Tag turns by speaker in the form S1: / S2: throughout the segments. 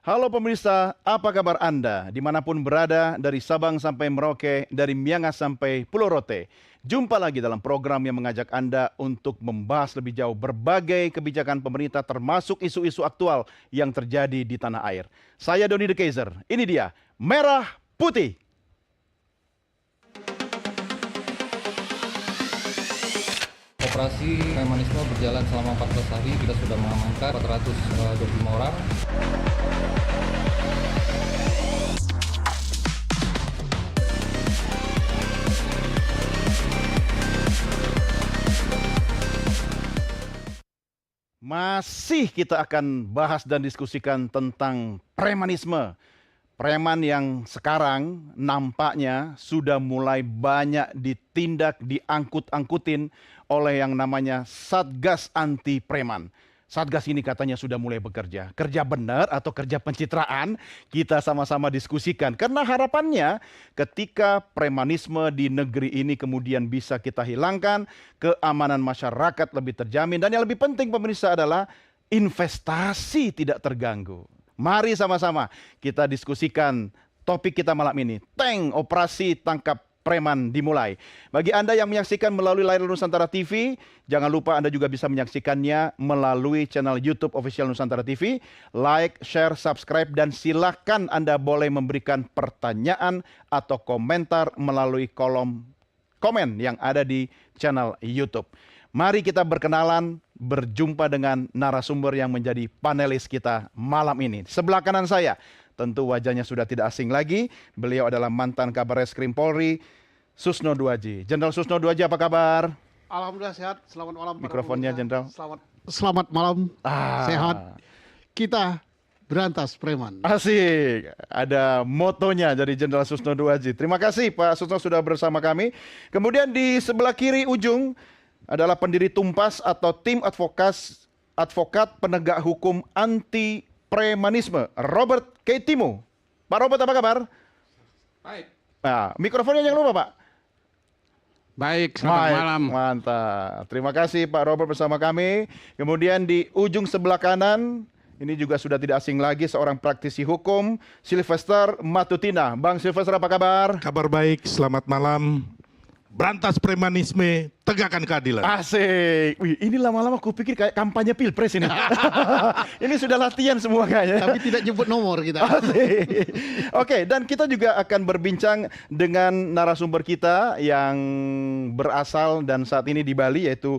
S1: Halo pemirsa, apa kabar Anda? Dimanapun berada, dari Sabang sampai Merauke, dari Miangas sampai Pulau Rote. Jumpa lagi dalam program yang mengajak Anda untuk membahas lebih jauh berbagai kebijakan pemerintah termasuk isu-isu aktual yang terjadi di tanah air. Saya Doni De Keizer, ini dia, Merah Putih.
S2: Operasi premanisme berjalan selama 14 hari, kita sudah mengamankan 425 orang.
S1: Masih kita akan bahas dan diskusikan tentang premanisme. Preman yang sekarang nampaknya sudah mulai banyak ditindak, diangkut-angkutin oleh yang namanya Satgas Anti Preman. Satgas ini katanya sudah mulai bekerja. Kerja benar atau kerja pencitraan? Kita sama-sama diskusikan. Karena harapannya ketika premanisme di negeri ini kemudian bisa kita hilangkan, keamanan masyarakat lebih terjamin. Dan yang lebih penting pemirsa adalah investasi tidak terganggu. Mari sama-sama kita diskusikan topik kita malam ini. Operasi tangkap preman dimulai. Bagi Anda yang menyaksikan melalui layar Nusantara TV, jangan lupa Anda juga bisa menyaksikannya melalui channel YouTube Official Nusantara TV. Like, share, subscribe, dan silakan Anda boleh memberikan pertanyaan atau komentar melalui kolom komen yang ada di channel YouTube. Mari kita berkenalan, berjumpa dengan narasumber yang menjadi panelis kita malam ini. Sebelah kanan saya, tentu wajahnya sudah tidak asing lagi. Beliau adalah mantan Kabarreskrim Polri, Susno Duaji. Jenderal Susno Duaji, apa kabar?
S3: Alhamdulillah sehat. Selamat malam.
S1: Mikrofonnya, Jenderal.
S3: Selamat malam. Sehat. Kita berantas preman.
S1: Asik. Ada motonya dari Jenderal Susno Duaji. Terima kasih Pak Susno sudah bersama kami. Kemudian di sebelah kiri ujung adalah pendiri Tumpas atau Tim Advokat Penegak Hukum Anti Premanisme, Robert Keitimo. Pak Robert, apa kabar?
S4: Baik.
S1: Nah, mikrofonnya jangan lupa, Pak.
S4: Baik, selamat malam.
S1: Mantap. Terima kasih Pak Robert bersama kami. Kemudian di ujung sebelah kanan, ini juga sudah tidak asing lagi, seorang praktisi hukum, Sylvester Matutina. Bang Sylvester, apa kabar?
S5: Kabar baik, selamat malam. Berantas premanisme, tegakkan keadilan.
S1: Asik. Wih, ini lama-lama aku pikir kayak kampanye pilpres ini. Ini sudah latihan semua kayaknya.
S3: Tapi tidak nyebut nomor kita.
S1: Asik. Oke, dan kita juga akan berbincang dengan narasumber kita yang berasal dan saat ini di Bali, yaitu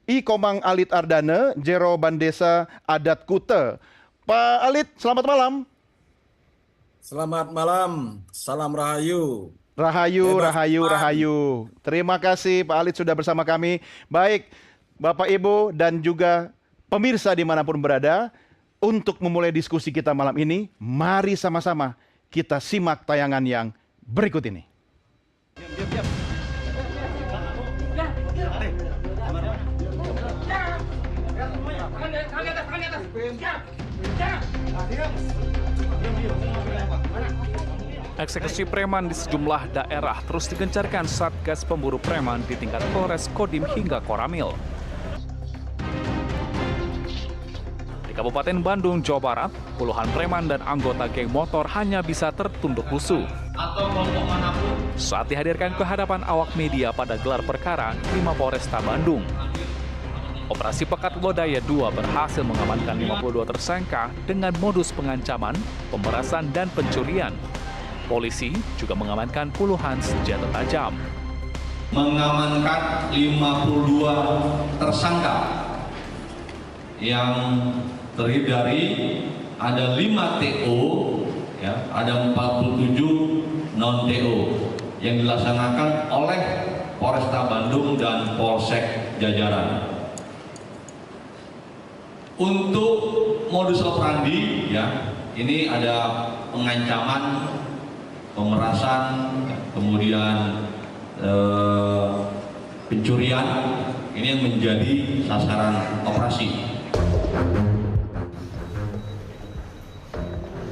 S1: I Komang Alit Ardana, Jero Bandesa Adat Kute. Pak Alit, selamat malam.
S6: Selamat malam, salam rahayu.
S1: Rahayu,
S6: Bebas
S1: rahayu,
S6: preman.
S1: rahayu. Terima kasih Pak Alit sudah bersama kami. Baik, Bapak Ibu dan juga pemirsa dimanapun berada, untuk memulai diskusi kita malam ini, mari sama-sama kita simak tayangan yang berikut ini.
S7: Eksekusi preman di sejumlah daerah terus digencarkan Satgas Pemburu Preman di tingkat Polres, Kodim hingga Koramil. Di Kabupaten Bandung, Jawa Barat, puluhan preman dan anggota geng motor hanya bisa tertunduk lusuh saat dihadirkan ke hadapan awak media pada gelar perkara di Mapolresta Bandung. Operasi Pekat Lodaya II berhasil mengamankan 52 tersangka dengan modus pengancaman, pemerasan, dan pencurian. Polisi juga mengamankan puluhan senjata tajam.
S8: Mengamankan 52 tersangka yang terdiri dari ada 5 TO, ya, ada 47 non TO yang dilaksanakan oleh Polresta Bandung dan Polsek Jajaran. Untuk modus operandi, ya, ini ada pengancaman, pemerasan, kemudian pencurian. Ini yang menjadi sasaran operasi.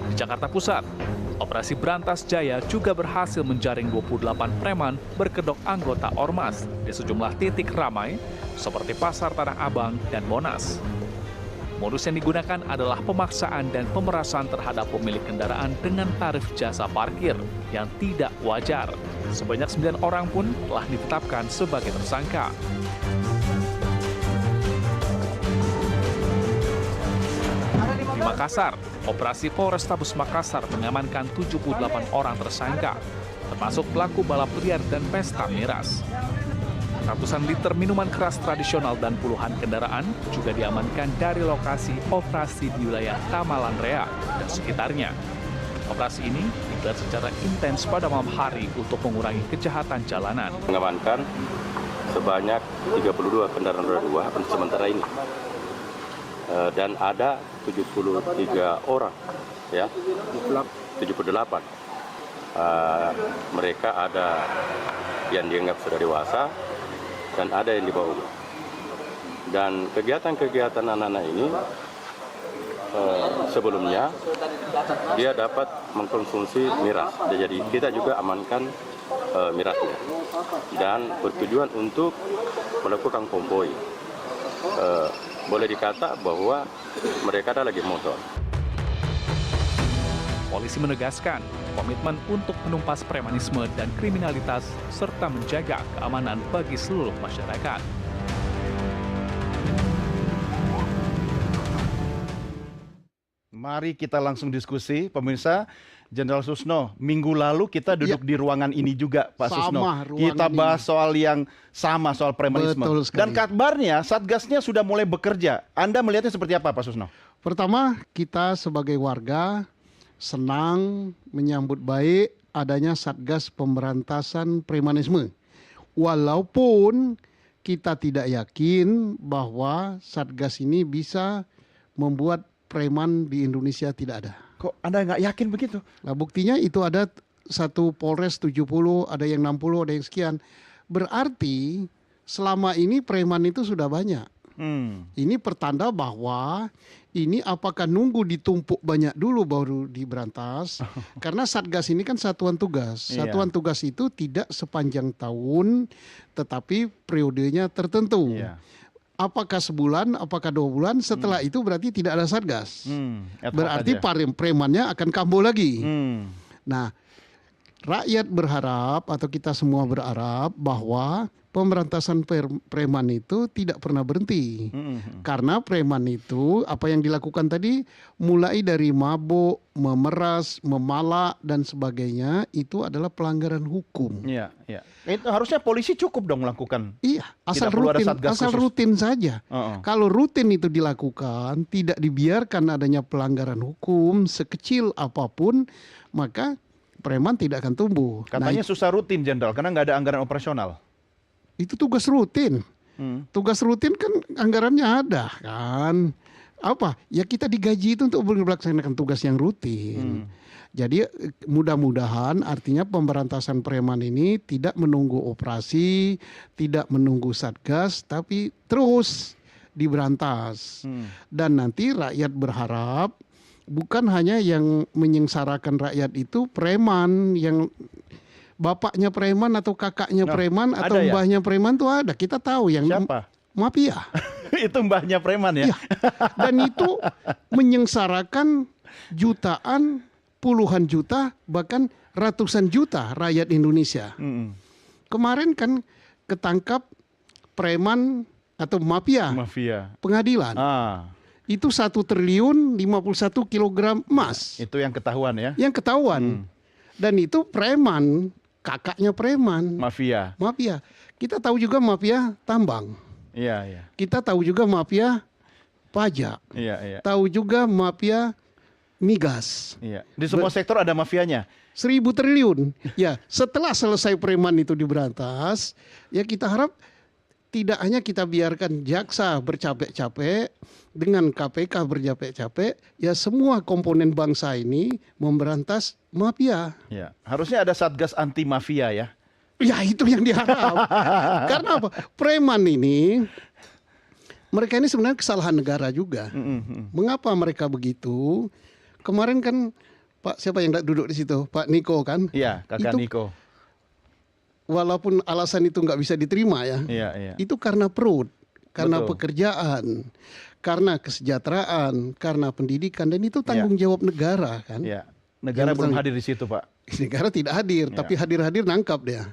S7: Di Jakarta Pusat, Operasi Berantas Jaya juga berhasil menjaring 28 preman berkedok anggota Ormas di sejumlah titik ramai seperti Pasar Tanah Abang dan Monas. Modus yang digunakan adalah pemaksaan dan pemerasan terhadap pemilik kendaraan dengan tarif jasa parkir yang tidak wajar. Sebanyak 9 orang pun telah ditetapkan sebagai tersangka. Di Makassar, operasi Polrestabes Makassar mengamankan 78 orang tersangka, termasuk pelaku balap liar dan pesta miras. Ratusan liter minuman keras tradisional dan puluhan kendaraan juga diamankan dari lokasi operasi di wilayah Tamalanrea dan sekitarnya. Operasi ini digelar secara intens pada malam hari untuk mengurangi kejahatan jalanan.
S9: Mengamankan sebanyak 32 kendaraan roda 2 untuk sementara ini. Dan ada 73 orang, ya, 78. Mereka ada yang dianggap sudah dewasa dan ada yang di bawah umur. Dan kegiatan-kegiatan anak-anak ini sebelumnya dia dapat mengkonsumsi miras. Jadi kita juga amankan mirasnya dan bertujuan untuk melakukan konvoi. Boleh dikata bahwa mereka ada lagi motor.
S7: Polisi menegaskan komitmen untuk menumpas premanisme dan kriminalitas serta menjaga keamanan bagi seluruh masyarakat.
S1: Mari kita langsung diskusi, pemirsa. Jenderal Susno, minggu lalu kita duduk di ruangan ini juga, Pak Susno. Kita bahas soal yang sama, soal premanisme. Dan kabarnya Satgasnya sudah mulai bekerja. Anda melihatnya seperti apa, Pak Susno?
S3: Pertama, kita sebagai warga senang menyambut baik adanya Satgas Pemberantasan Premanisme. Walaupun kita tidak yakin bahwa Satgas ini bisa membuat preman di Indonesia tidak ada.
S1: Kok Anda nggak yakin begitu?
S3: Nah, buktinya itu ada satu Polres 70, ada yang 60, ada yang sekian. Berarti selama ini preman itu sudah banyak. Ini pertanda bahwa ini apakah nunggu ditumpuk banyak dulu baru diberantas? Karena Satgas ini kan satuan tugas. Satuan tugas itu tidak sepanjang tahun, tetapi periodenya tertentu. Apakah sebulan, apakah 2 bulan, setelah itu berarti tidak ada Satgas. Berarti premannya akan kambuh lagi. Nah, rakyat berharap atau kita semua berharap bahwa pemberantasan preman itu tidak pernah berhenti. Karena preman itu apa yang dilakukan tadi mulai dari mabuk, memeras, memalak dan sebagainya itu adalah pelanggaran hukum.
S1: Iya, iya. Itu harusnya polisi cukup dong melakukan.
S3: Iya, asal
S1: perlu ada
S3: rutin,
S1: Satgas
S3: asal
S1: khusus.
S3: rutin saja. Kalau rutin itu dilakukan, tidak dibiarkan adanya pelanggaran hukum sekecil apapun, maka preman tidak akan tumbuh.
S1: Katanya susah rutin, Jenderal, karena nggak ada anggaran operasional.
S3: Itu tugas rutin. Tugas rutin kan anggarannya ada kan. Apa? Ya kita digaji itu untuk melaksanakan tugas yang rutin. Jadi mudah-mudahan artinya pemberantasan preman ini tidak menunggu operasi, tidak menunggu Satgas, tapi terus diberantas. Dan nanti rakyat berharap bukan hanya yang menyengsarakan rakyat itu preman yang bapaknya preman atau kakaknya preman atau mbahnya preman tuh ada. Kita tahu yang
S1: siapa?
S3: Mafia.
S1: Itu mbahnya preman ya?
S3: Dan itu menyengsarakan jutaan, puluhan juta, bahkan ratusan juta rakyat Indonesia. Kemarin kan ketangkap preman atau mafia. Pengadilan. Itu 1 triliun 51 kilogram emas.
S1: Itu yang ketahuan ya?
S3: Yang ketahuan. Dan itu preman, kakaknya preman.
S1: Mafia.
S3: Kita tahu juga mafia tambang.
S1: Iya, iya.
S3: Kita tahu juga mafia pajak.
S1: Iya, iya.
S3: Tahu juga mafia migas.
S1: Iya. Di semua sektor ada mafianya.
S3: 1.000 triliun. Ya, setelah selesai preman itu diberantas, ya kita harap tidak hanya kita biarkan jaksa bercapek-capek, dengan KPK bercapek-capek, ya semua komponen bangsa ini memberantas mafia.
S1: Ya, harusnya ada Satgas anti mafia ya.
S3: Ya itu yang diharap. Karena apa? Preman ini, mereka ini sebenarnya kesalahan negara juga. Mengapa mereka begitu? Kemarin kan Pak siapa yang duduk di situ? Pak Niko kan?
S1: Iya, Kakak Niko.
S3: Walaupun alasan itu nggak bisa diterima ya.
S1: Iya, iya.
S3: Itu karena perut, karena pekerjaan. karena kesejahteraan, karena pendidikan, dan itu tanggung jawab negara kan.
S1: Ya, negara belum hadir di situ, Pak.
S3: Negara tidak hadir, tapi hadir-hadir nangkap dia.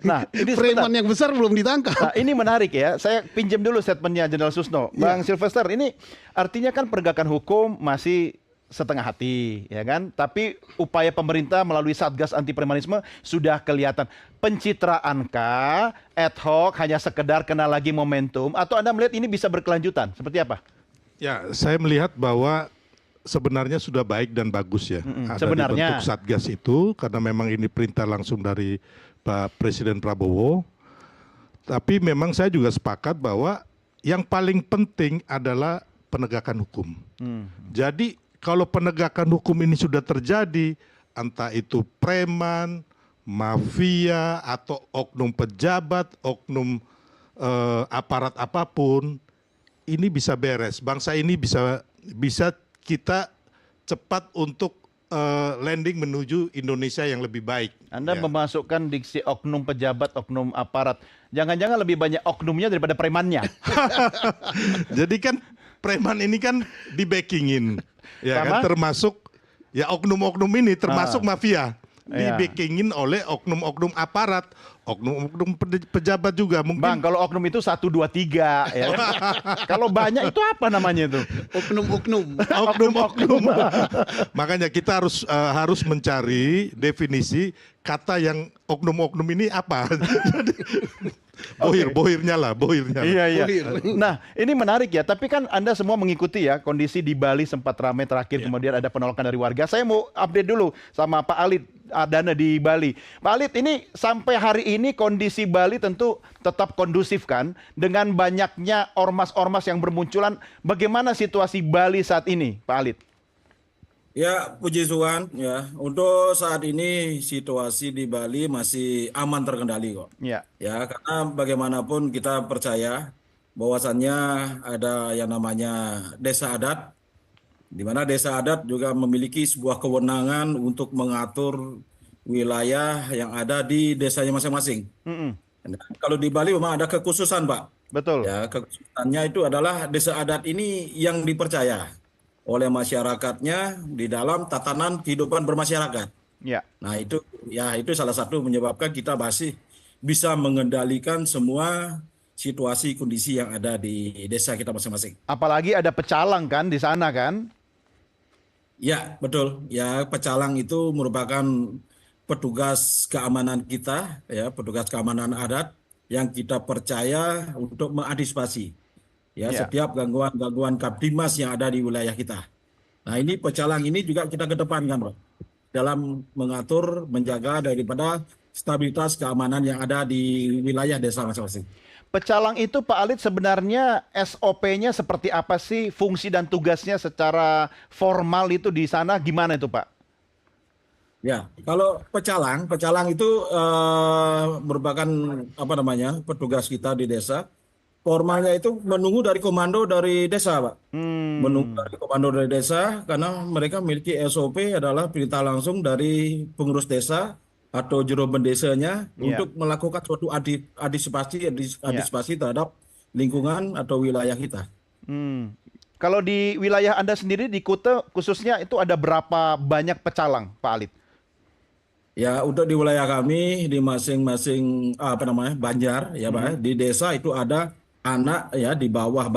S1: Nah, ini
S3: preman yang besar belum ditangkap.
S1: Nah, ini menarik ya. Saya pinjam dulu statementnya Jenderal Susno. Bang Sylvester, ini artinya kan penegakan hukum masih setengah hati, ya kan? Tapi upaya pemerintah melalui Satgas Anti Premanisme sudah kelihatan. Pencitraankah, ad hoc, hanya sekedar kena lagi momentum, atau Anda melihat ini bisa berkelanjutan? Seperti apa?
S5: Ya, saya melihat bahwa sebenarnya sudah baik dan bagus ya. Ada
S1: sebenarnya
S5: dibentuk Satgas itu karena memang ini perintah langsung dari Pak Presiden Prabowo. Tapi memang saya juga sepakat bahwa yang paling penting adalah penegakan hukum. Jadi kalau penegakan hukum ini sudah terjadi, entah itu preman, mafia, atau oknum pejabat, oknum aparat apapun, ini bisa beres. Bangsa ini bisa kita cepat untuk landing menuju Indonesia yang lebih baik.
S1: Anda memasukkan diksi oknum pejabat, oknum aparat. Jangan-jangan lebih banyak oknumnya daripada premannya.
S5: Jadi kan preman ini kan di-backingin. Ya kan, termasuk ya oknum-oknum ini termasuk mafia. Di-backingin oleh oknum-oknum aparat, oknum-oknum pejabat juga mungkin.
S1: Bang, kalau oknum itu 1, 2, 3 ya. Kalau banyak itu apa namanya itu?
S5: Oknum-oknum. Makanya kita harus mencari definisi kata yang oknum-oknum ini apa. Bohirnya lah.
S1: Iya. Nah, ini menarik ya. Tapi kan Anda semua mengikuti ya kondisi di Bali sempat ramai terakhir, kemudian ada penolakan dari warga. Saya mau update dulu sama Pak Alit Adana di Bali. Pak Alit, ini sampai hari ini kondisi Bali tentu tetap kondusif kan dengan banyaknya ormas-ormas yang bermunculan. Bagaimana situasi Bali saat ini, Pak Alit?
S6: Ya, puji Tuhan ya. Untuk saat ini situasi di Bali masih aman terkendali kok.
S1: Ya.
S6: Ya, karena bagaimanapun kita percaya bahwasannya ada yang namanya desa adat, di mana desa adat juga memiliki sebuah kewenangan untuk mengatur wilayah yang ada di desanya masing-masing. Nah, kalau di Bali memang ada kekhususan, Pak.
S1: Betul.
S6: Ya, kekhususannya itu adalah desa adat ini yang dipercaya oleh masyarakatnya di dalam tatanan kehidupan bermasyarakat.
S1: Ya.
S6: Nah, itu salah satu menyebabkan kita masih bisa mengendalikan semua situasi kondisi yang ada di desa kita masing-masing.
S1: Apalagi ada pecalang kan di sana kan?
S6: Ya, betul. Ya, pecalang itu merupakan petugas keamanan kita, ya, petugas keamanan adat yang kita percaya untuk mengantisipasi setiap gangguan-gangguan Kamtibmas yang ada di wilayah kita. Nah, ini pecalang ini juga kita kedepankan, Pak, dalam mengatur, menjaga daripada stabilitas keamanan yang ada di wilayah desa masing-masing.
S1: Pecalang itu Pak Alit sebenarnya SOP-nya seperti apa sih? Fungsi dan tugasnya secara formal itu di sana gimana itu, Pak?
S6: Ya, kalau pecalang itu merupakan petugas kita di desa. Formalnya itu menunggu dari komando dari desa, Pak. Menunggu dari komando dari desa karena mereka memiliki SOP adalah perintah langsung dari pengurus desa atau juru desanya untuk melakukan suatu antisipasi terhadap lingkungan atau wilayah kita.
S1: Kalau di wilayah Anda sendiri di Kuta khususnya itu ada berapa banyak pecalang, Pak Alit?
S6: Ya, untuk di wilayah kami di masing-masing banjar ya, Pak. Di desa itu ada anak ya, di bawah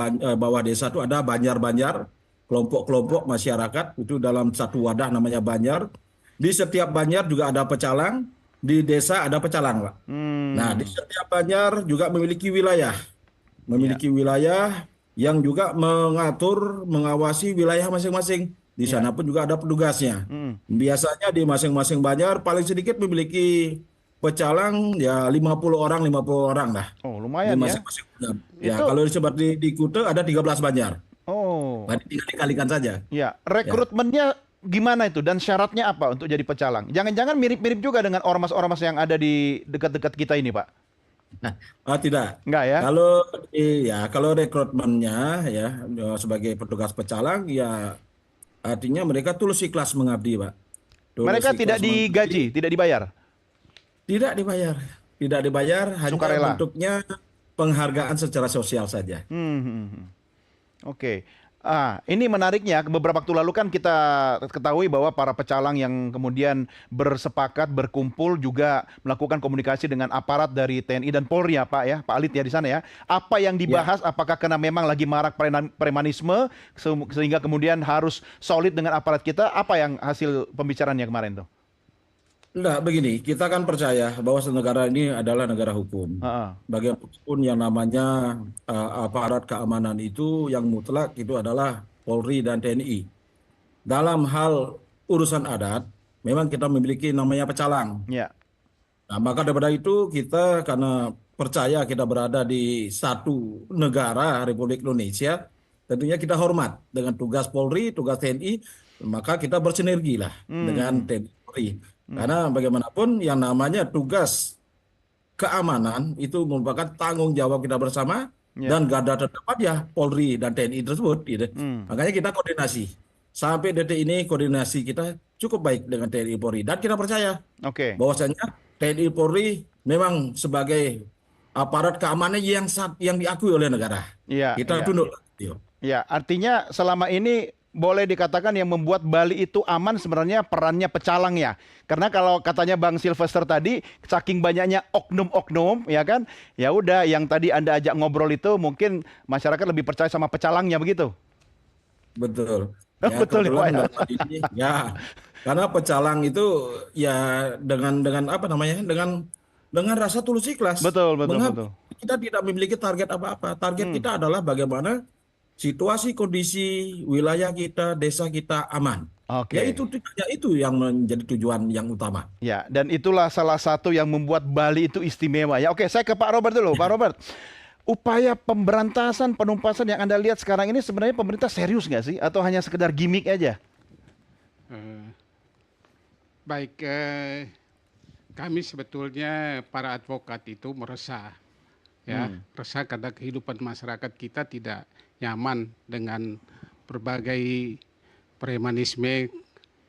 S6: desa itu ada banjar-banjar, kelompok-kelompok masyarakat itu dalam satu wadah namanya banjar. Di setiap banjar juga ada pecalang, di desa ada pecalang, Pak. Nah, di setiap banjar juga memiliki wilayah yang juga mengatur, mengawasi wilayah masing-masing. Di sana pun juga ada petugasnya. Biasanya di masing-masing banjar paling sedikit memiliki pecalang ya 50 orang lah.
S1: Oh, lumayan
S6: di masing-masing banjar. Ya, kalau seperti di Kuta ada 13 banjar.
S1: Oh.
S6: Nah, tinggal dikalikan saja.
S1: Ya, rekrutmennya gimana itu dan syaratnya apa untuk jadi pecalang? Jangan-jangan mirip-mirip juga dengan ormas-ormas yang ada di dekat-dekat kita ini, Pak?
S6: Tidak.
S1: Enggak ya?
S6: Kalau rekrutmennya ya sebagai petugas pecalang ya artinya mereka tulus ikhlas mengabdi, Pak.
S1: Mereka tidak digaji, tidak dibayar?
S6: Tidak dibayar, hanya
S1: sukarela.
S6: bentuknya penghargaan secara sosial saja.
S1: Oke. Ini menariknya, beberapa waktu lalu kan kita ketahui bahwa para pecalang yang kemudian bersepakat, berkumpul juga melakukan komunikasi dengan aparat dari TNI dan Polri ya Pak ya, Pak Alit ya di sana ya. Apa yang dibahas, apakah karena memang lagi marak premanisme sehingga kemudian harus solid dengan aparat kita, apa yang hasil pembicaraannya kemarin tuh?
S6: Enggak, begini, kita kan percaya bahwa negara ini adalah negara hukum. Bagaimanapun yang namanya aparat keamanan itu yang mutlak itu adalah Polri dan TNI. Dalam hal urusan adat, memang kita memiliki namanya pecalang.
S1: Ya.
S6: Nah, maka daripada itu kita karena percaya kita berada di satu negara Republik Indonesia, tentunya kita hormat dengan tugas Polri, tugas TNI, maka kita bersinergi lah dengan TNI Polri. Karena bagaimanapun yang namanya tugas keamanan itu merupakan tanggung jawab kita bersama dan garda terdepan ya Polri dan TNI tersebut gitu. Makanya kita koordinasi. Sampai detik ini koordinasi kita cukup baik dengan TNI Polri dan kita percaya bahwasanya TNI Polri memang sebagai aparat keamanan yang diakui oleh negara. Kita tunduk.
S1: Ya, artinya selama ini boleh dikatakan yang membuat Bali itu aman sebenarnya perannya pecalang ya. Karena kalau katanya Bang Sylvester tadi, saking banyaknya oknum-oknum ya kan, ya udah yang tadi Anda ajak ngobrol itu mungkin masyarakat lebih percaya sama pecalangnya begitu.
S6: Betul.
S1: Betul
S6: ya. Karena pecalang itu ya dengan apa namanya? Dengan rasa tulus ikhlas.
S1: Betul.
S6: Kita tidak memiliki target apa-apa. Target kita adalah bagaimana situasi kondisi wilayah kita, desa kita aman. Ya itu yang menjadi tujuan yang utama.
S1: Ya, dan itulah salah satu yang membuat Bali itu istimewa. Ya, oke, saya ke Pak Robert dulu. Pak Robert, upaya pemberantasan penumpasan yang Anda lihat sekarang ini sebenarnya pemerintah serius nggak sih? Atau hanya sekedar gimmick aja?
S4: Baik, kami sebetulnya para advokat itu meresah. Ya, resah karena kehidupan masyarakat kita tidak nyaman dengan berbagai premanisme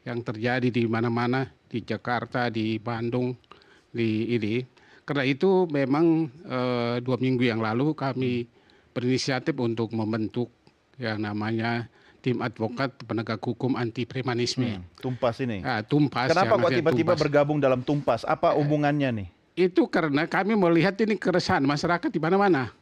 S4: yang terjadi di mana-mana, di Jakarta, di Bandung, di ini. Karena itu memang 2 minggu yang lalu kami berinisiatif untuk membentuk yang namanya tim advokat penegak hukum anti premanisme.
S1: Tumpas ini.
S4: Tumpas.
S1: Kenapa kok tiba-tiba bergabung dalam Tumpas? Apa hubungannya nih?
S4: Itu karena kami melihat ini keresahan masyarakat di mana-mana.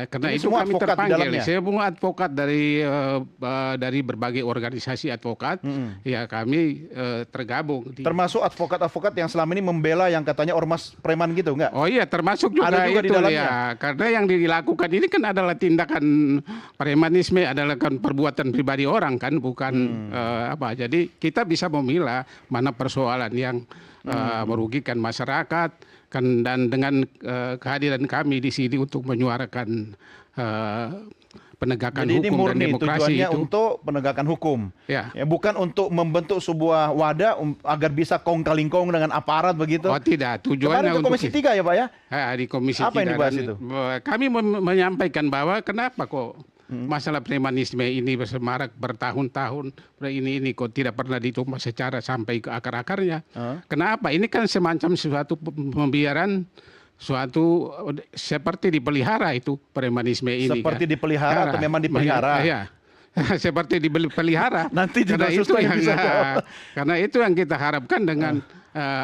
S4: Karena
S1: ini
S4: itu kami terpanggil.
S1: di
S4: Saya semua advokat dari berbagai organisasi advokat. Ya kami tergabung.
S1: Termasuk advokat-advokat yang selama ini membela yang katanya ormas preman gitu, enggak?
S4: Oh iya, termasuk juga,
S1: ada juga
S4: itu
S1: di dalamnya.
S4: ya. Karena yang dilakukan ini kan adalah tindakan premanisme, adalah kan perbuatan pribadi orang kan, bukan apa. Jadi kita bisa memilah mana persoalan yang merugikan masyarakat kan, dan dengan kehadiran kami di sini untuk menyuarakan penegakan
S1: Jadi
S4: hukum
S1: ini murni
S4: dan demokrasi
S1: tujuannya
S4: itu
S1: untuk penegakan hukum.
S4: Ya,
S1: bukan untuk membentuk sebuah wadah agar bisa kong-kalingkong dengan aparat begitu.
S4: Oh tidak, tujuannya
S1: untuk Komisi 3 ya Pak ya?
S4: Di Komisi 3.
S1: Apa yang dibahas itu?
S4: Kami menyampaikan bahwa kenapa kok masalah premanisme ini bersemarak bertahun-tahun, ini kok tidak pernah ditumpas secara sampai ke akar-akarnya. Kenapa? Ini kan semacam suatu pembiaran, suatu seperti dipelihara itu premanisme ini.
S1: Seperti
S4: kan?
S1: dipelihara atau memang dipelihara?
S4: Iya. Seperti dipelihara.
S1: Nanti juga
S4: karena itu yang kita harapkan dengan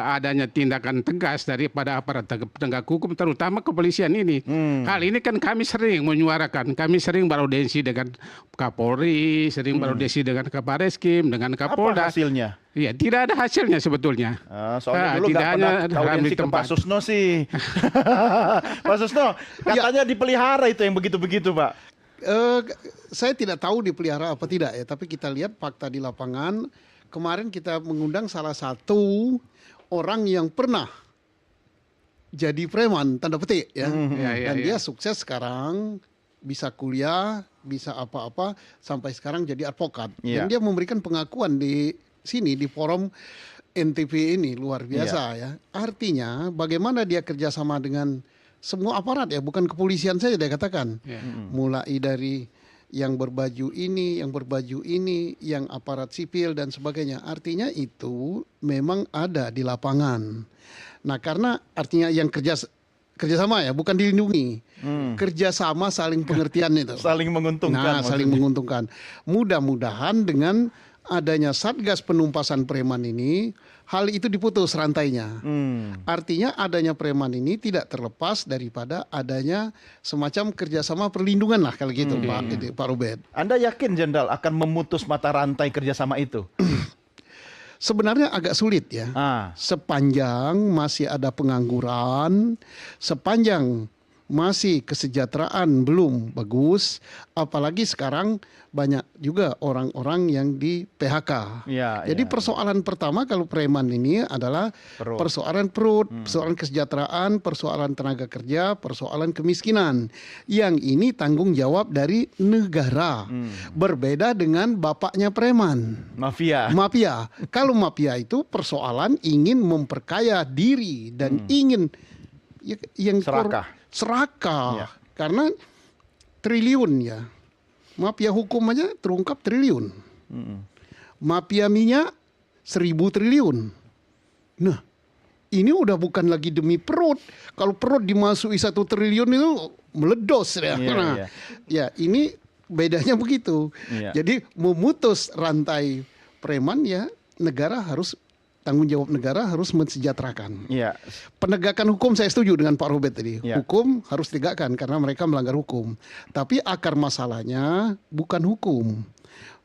S4: adanya tindakan tegas daripada aparat penegak hukum, terutama kepolisian ini. Hal ini kan kami sering menyuarakan, kami sering beraudiensi dengan Kapolri, sering beraudiensi dengan Kabareskrim, dengan Kapolda.
S1: Apa hasilnya?
S4: Iya, tidak ada hasilnya sebetulnya.
S1: Soalnya dulu nggak pernah audiensi ke Pak Susno sih. Pak Susno, katanya dipelihara itu yang begitu-begitu Pak.
S3: Saya tidak tahu dipelihara apa tidak ya, tapi kita lihat fakta di lapangan. Kemarin kita mengundang salah satu orang yang pernah jadi preman, tanda petik ya. Dan dia sukses sekarang, bisa kuliah, bisa apa-apa, sampai sekarang jadi advokat. Dan dia memberikan pengakuan di sini, di forum NTV ini, luar biasa ya. Artinya bagaimana dia kerjasama dengan semua aparat ya, bukan kepolisian saja dia katakan. Mulai dari yang berbaju ini, yang aparat sipil dan sebagainya. Artinya itu memang ada di lapangan. Nah, karena artinya yang kerjasama ya, bukan dilindungi. Kerjasama saling pengertian itu.
S1: Saling menguntungkan.
S3: Nah, saling menguntungkan. Mudah-mudahan dengan adanya Satgas Penumpasan Preman ini, hal itu diputus rantainya. Artinya adanya preman ini tidak terlepas daripada adanya semacam kerjasama perlindungan lah kalau gitu, Pak Robert.
S1: Anda yakin Jenderal akan memutus mata rantai kerjasama itu?
S3: Sebenarnya agak sulit ya. Sepanjang masih ada pengangguran, sepanjang masih kesejahteraan belum bagus, apalagi sekarang banyak juga orang-orang yang di PHK. Jadi persoalan pertama kalau preman ini adalah persoalan perut, persoalan kesejahteraan, persoalan tenaga kerja, persoalan kemiskinan. Yang ini tanggung jawab dari negara. Berbeda dengan bapaknya preman.
S1: Mafia.
S3: Kalau mafia itu persoalan ingin memperkaya diri dan ingin yang serakah. Karena triliun ya. Mafia hukum aja terungkap triliun. Mafia minyak 1.000 triliun. Nah, ini udah bukan lagi demi perut. Kalau perut dimasuki 1 triliun itu meledos ya. Ya, ini bedanya begitu. Jadi memutus rantai preman ya negara harus, tanggung jawab negara harus mensejahterakan. Penegakan hukum saya setuju dengan Pak Robert tadi. Hukum harus ditegakkan karena mereka melanggar hukum. Tapi akar masalahnya bukan hukum.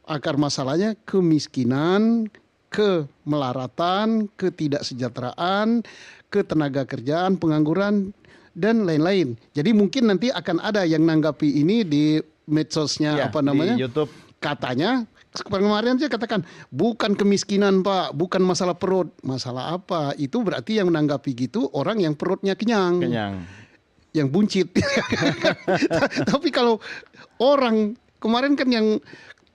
S3: Akar masalahnya kemiskinan, kemelaratan, ketidaksejahteraan, ketenaga kerjaan, pengangguran, dan lain-lain. Jadi mungkin nanti akan ada yang nanggapi ini di medsosnya di YouTube. Katanya kemarin saya katakan bukan kemiskinan Pak, bukan masalah perut. Masalah apa? Itu berarti yang menanggapi gitu orang yang perutnya kenyang. Yang buncit. Tapi kalau orang kemarin kan yang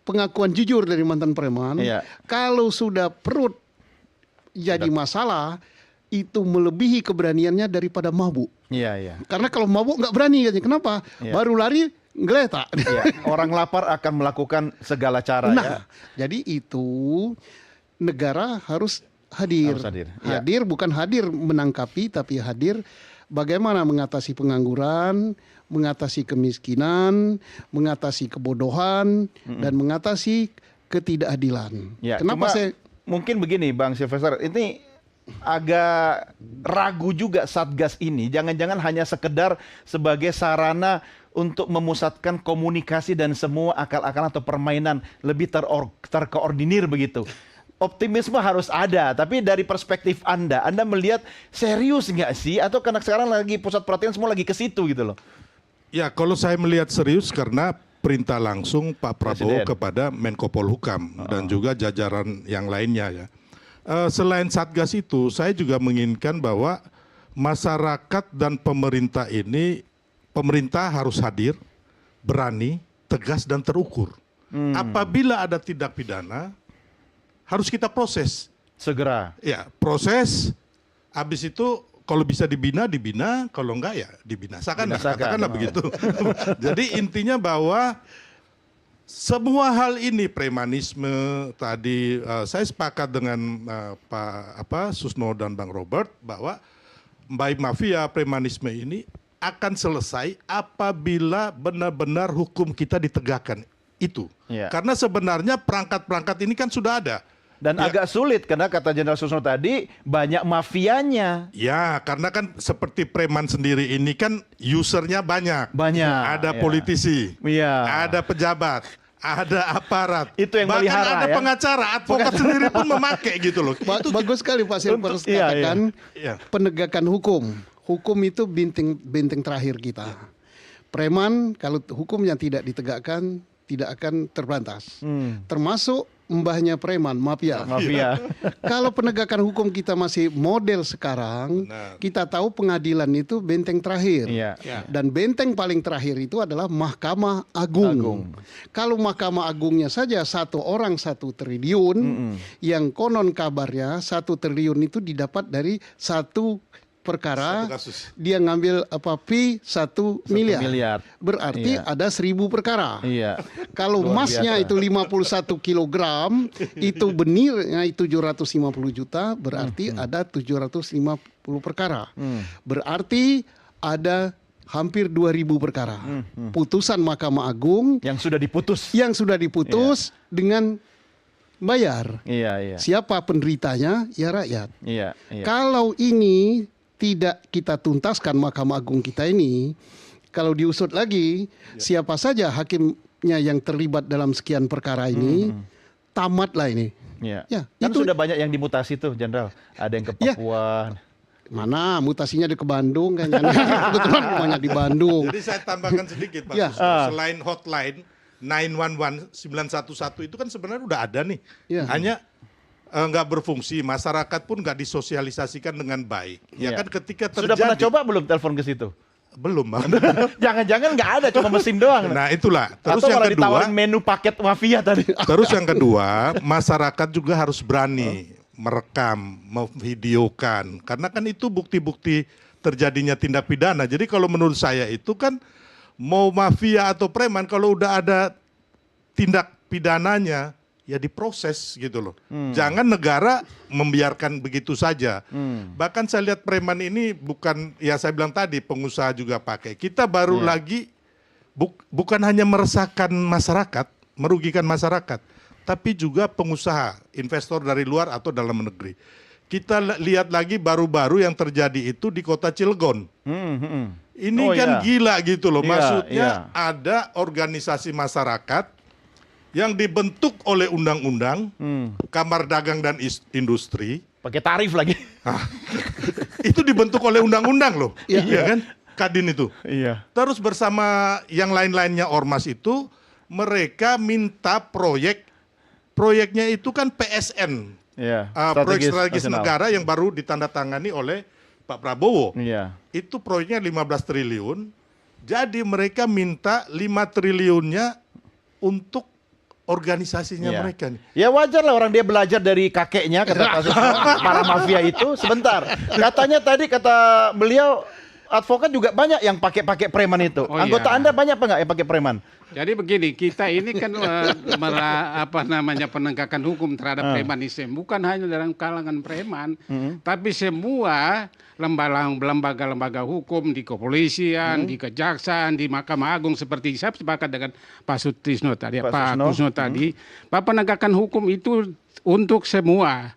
S3: pengakuan jujur dari mantan preman, kalau sudah perut jadi masalah itu melebihi keberaniannya daripada mabuk. Karena kalau mabuk nggak berani katanya. Kenapa? Baru lari geletak.
S1: Orang lapar akan melakukan segala cara.
S3: Jadi itu negara harus hadir. Hadir bukan hadir menangkapi, tapi hadir bagaimana mengatasi pengangguran, mengatasi kemiskinan, mengatasi kebodohan, dan mengatasi ketidakadilan. Kenapa saya
S1: mungkin begini Bang Sylvester, ini agak ragu juga Satgas ini. Jangan-jangan hanya sekedar sebagai sarana untuk memusatkan komunikasi dan semua akal-akalan atau permainan lebih terkoordinir begitu. Optimisme harus ada, tapi dari perspektif Anda melihat serius nggak sih? Atau karena sekarang lagi pusat perhatian semua lagi ke situ gitu loh?
S5: Ya, kalau saya melihat serius karena perintah langsung Pak Prabowo kepada Menko Polhukam dan juga jajaran yang lainnya ya. Selain Satgas itu, saya juga menginginkan bahwa masyarakat dan pemerintah ini, pemerintah harus hadir, berani, tegas dan terukur. Apabila ada tindak pidana, harus kita proses.
S1: Segera.
S5: Ya, proses, habis itu kalau bisa dibina, kalau enggak ya dibinasakan. Katakanlah begitu. Jadi intinya bahwa semua hal ini premanisme tadi saya sepakat dengan Pak Susno dan Bang Robert bahwa baik mafia premanisme ini akan selesai apabila benar-benar hukum kita ditegakkan itu. Karena sebenarnya perangkat-perangkat ini kan sudah ada.
S1: Dan agak sulit karena kata Jenderal Susno tadi banyak mafianya.
S5: Ya, karena kan seperti preman sendiri ini kan usernya banyak.
S1: ya.
S5: Ada politisi, ada pejabat, ada aparat.
S1: Itu yang
S5: bahkan
S1: melihara,
S5: ada pengacara, advokat sendiri pun memakai gitu loh.
S3: Bagus sekali Pak Silver katakan penegakan hukum. Hukum itu benteng terakhir kita. Preman kalau hukumnya tidak ditegakkan tidak akan terberantas. Termasuk mbahnya preman, mafia. Kalau penegakan hukum kita masih model sekarang, kita tahu pengadilan itu benteng terakhir. Dan benteng paling terakhir itu adalah Mahkamah Agung. Kalau Mahkamah Agungnya saja 1 orang 1 triliun, yang konon kabarnya 1 triliun itu didapat dari 1 perkara, dia ngambil fee 1 miliar. Berarti ada 1.000 perkara. Kalau emasnya itu 51 kilogram, itu benirnya itu 750 juta, berarti ada 750 perkara. Berarti ada hampir 2.000 perkara. Putusan Mahkamah Agung
S1: Yang sudah diputus.
S3: dengan bayar.
S1: Iya.
S3: Siapa penderitanya? Ya rakyat.
S1: Iya.
S3: Kalau ini tidak kita tuntaskan Mahkamah Agung kita ini, kalau diusut lagi, siapa saja hakimnya yang terlibat dalam sekian perkara ini, tamatlah ini.
S1: Iya.
S3: Ya,
S1: Kan
S3: itu
S1: sudah banyak yang dimutasi tuh, Jenderal. Ada yang ke
S3: Ya.
S1: Papua.
S3: mana mutasinya di ke Bandung kan? Kebetulan rumahnya di Bandung.
S5: Jadi saya tambahkan sedikit Pak
S3: Ya.
S5: Susno. Selain hotline 911 911 itu kan sebenarnya udah ada nih.
S3: Ya.
S5: Hanya nggak berfungsi, masyarakat pun nggak disosialisasikan dengan baik. Ya
S1: Iya.
S5: kan ketika terjadi.
S1: Sudah pernah coba belum telepon ke situ?
S5: Belum Bang.
S1: Jangan-jangan nggak ada, cuma mesin doang.
S5: Nah itulah. Terus
S1: Atau
S5: yang
S1: malah
S5: kedua,
S1: ditawarin menu paket mafia tadi.
S5: terus yang kedua, masyarakat juga harus berani merekam, memvideokan. Karena kan itu bukti-bukti terjadinya tindak pidana. Jadi kalau menurut saya itu kan mau mafia atau preman, kalau udah ada tindak pidananya, ya diproses gitu loh. Jangan negara membiarkan begitu saja. Bahkan saya lihat preman ini bukan, ya saya bilang tadi, pengusaha juga pakai. Kita baru lagi, bukan hanya meresahkan masyarakat, merugikan masyarakat, tapi juga pengusaha, investor dari luar atau dalam negeri. Kita lihat lagi baru-baru yang terjadi itu di kota Cilegon. Ini
S1: Oh,
S5: kan
S1: iya.
S5: gila gitu loh.
S1: Iya,
S5: Maksudnya
S1: iya.
S5: ada organisasi masyarakat yang dibentuk oleh undang-undang, Kamar Dagang dan Industri.
S1: Pakai tarif lagi.
S5: Itu dibentuk oleh undang-undang loh.
S3: Iya.
S5: Iya kan? Kadin itu.
S1: Iya.
S5: Terus bersama yang lain-lainnya ormas itu, mereka minta proyeknya itu kan PSN,
S1: Iya.
S5: proyek strategis negara yang baru ditandatangani oleh Pak Prabowo.
S1: Iya.
S5: Itu proyeknya 15 triliun, jadi mereka minta 5 triliunnya untuk organisasinya
S1: Iya.
S5: mereka nih.
S1: Ya wajar lah orang dia belajar dari kakeknya, kata Pak Susno, para mafia itu. Sebentar, katanya tadi kata beliau advokat juga banyak yang pakai preman itu.
S4: Oh,
S1: Anggota
S4: iya.
S1: Anda banyak apa nggak yang pakai preman?
S4: Jadi begini, kita ini kan penegakan hukum terhadap premanisme bukan hanya dalam kalangan preman, tapi semua lembaga-lembaga hukum di kepolisian, di kejaksaan, di Mahkamah Agung, seperti saya sepakat dengan Pak Sutrisno tadi, Pak Kusno tadi, bahwa penegakan hukum itu untuk semua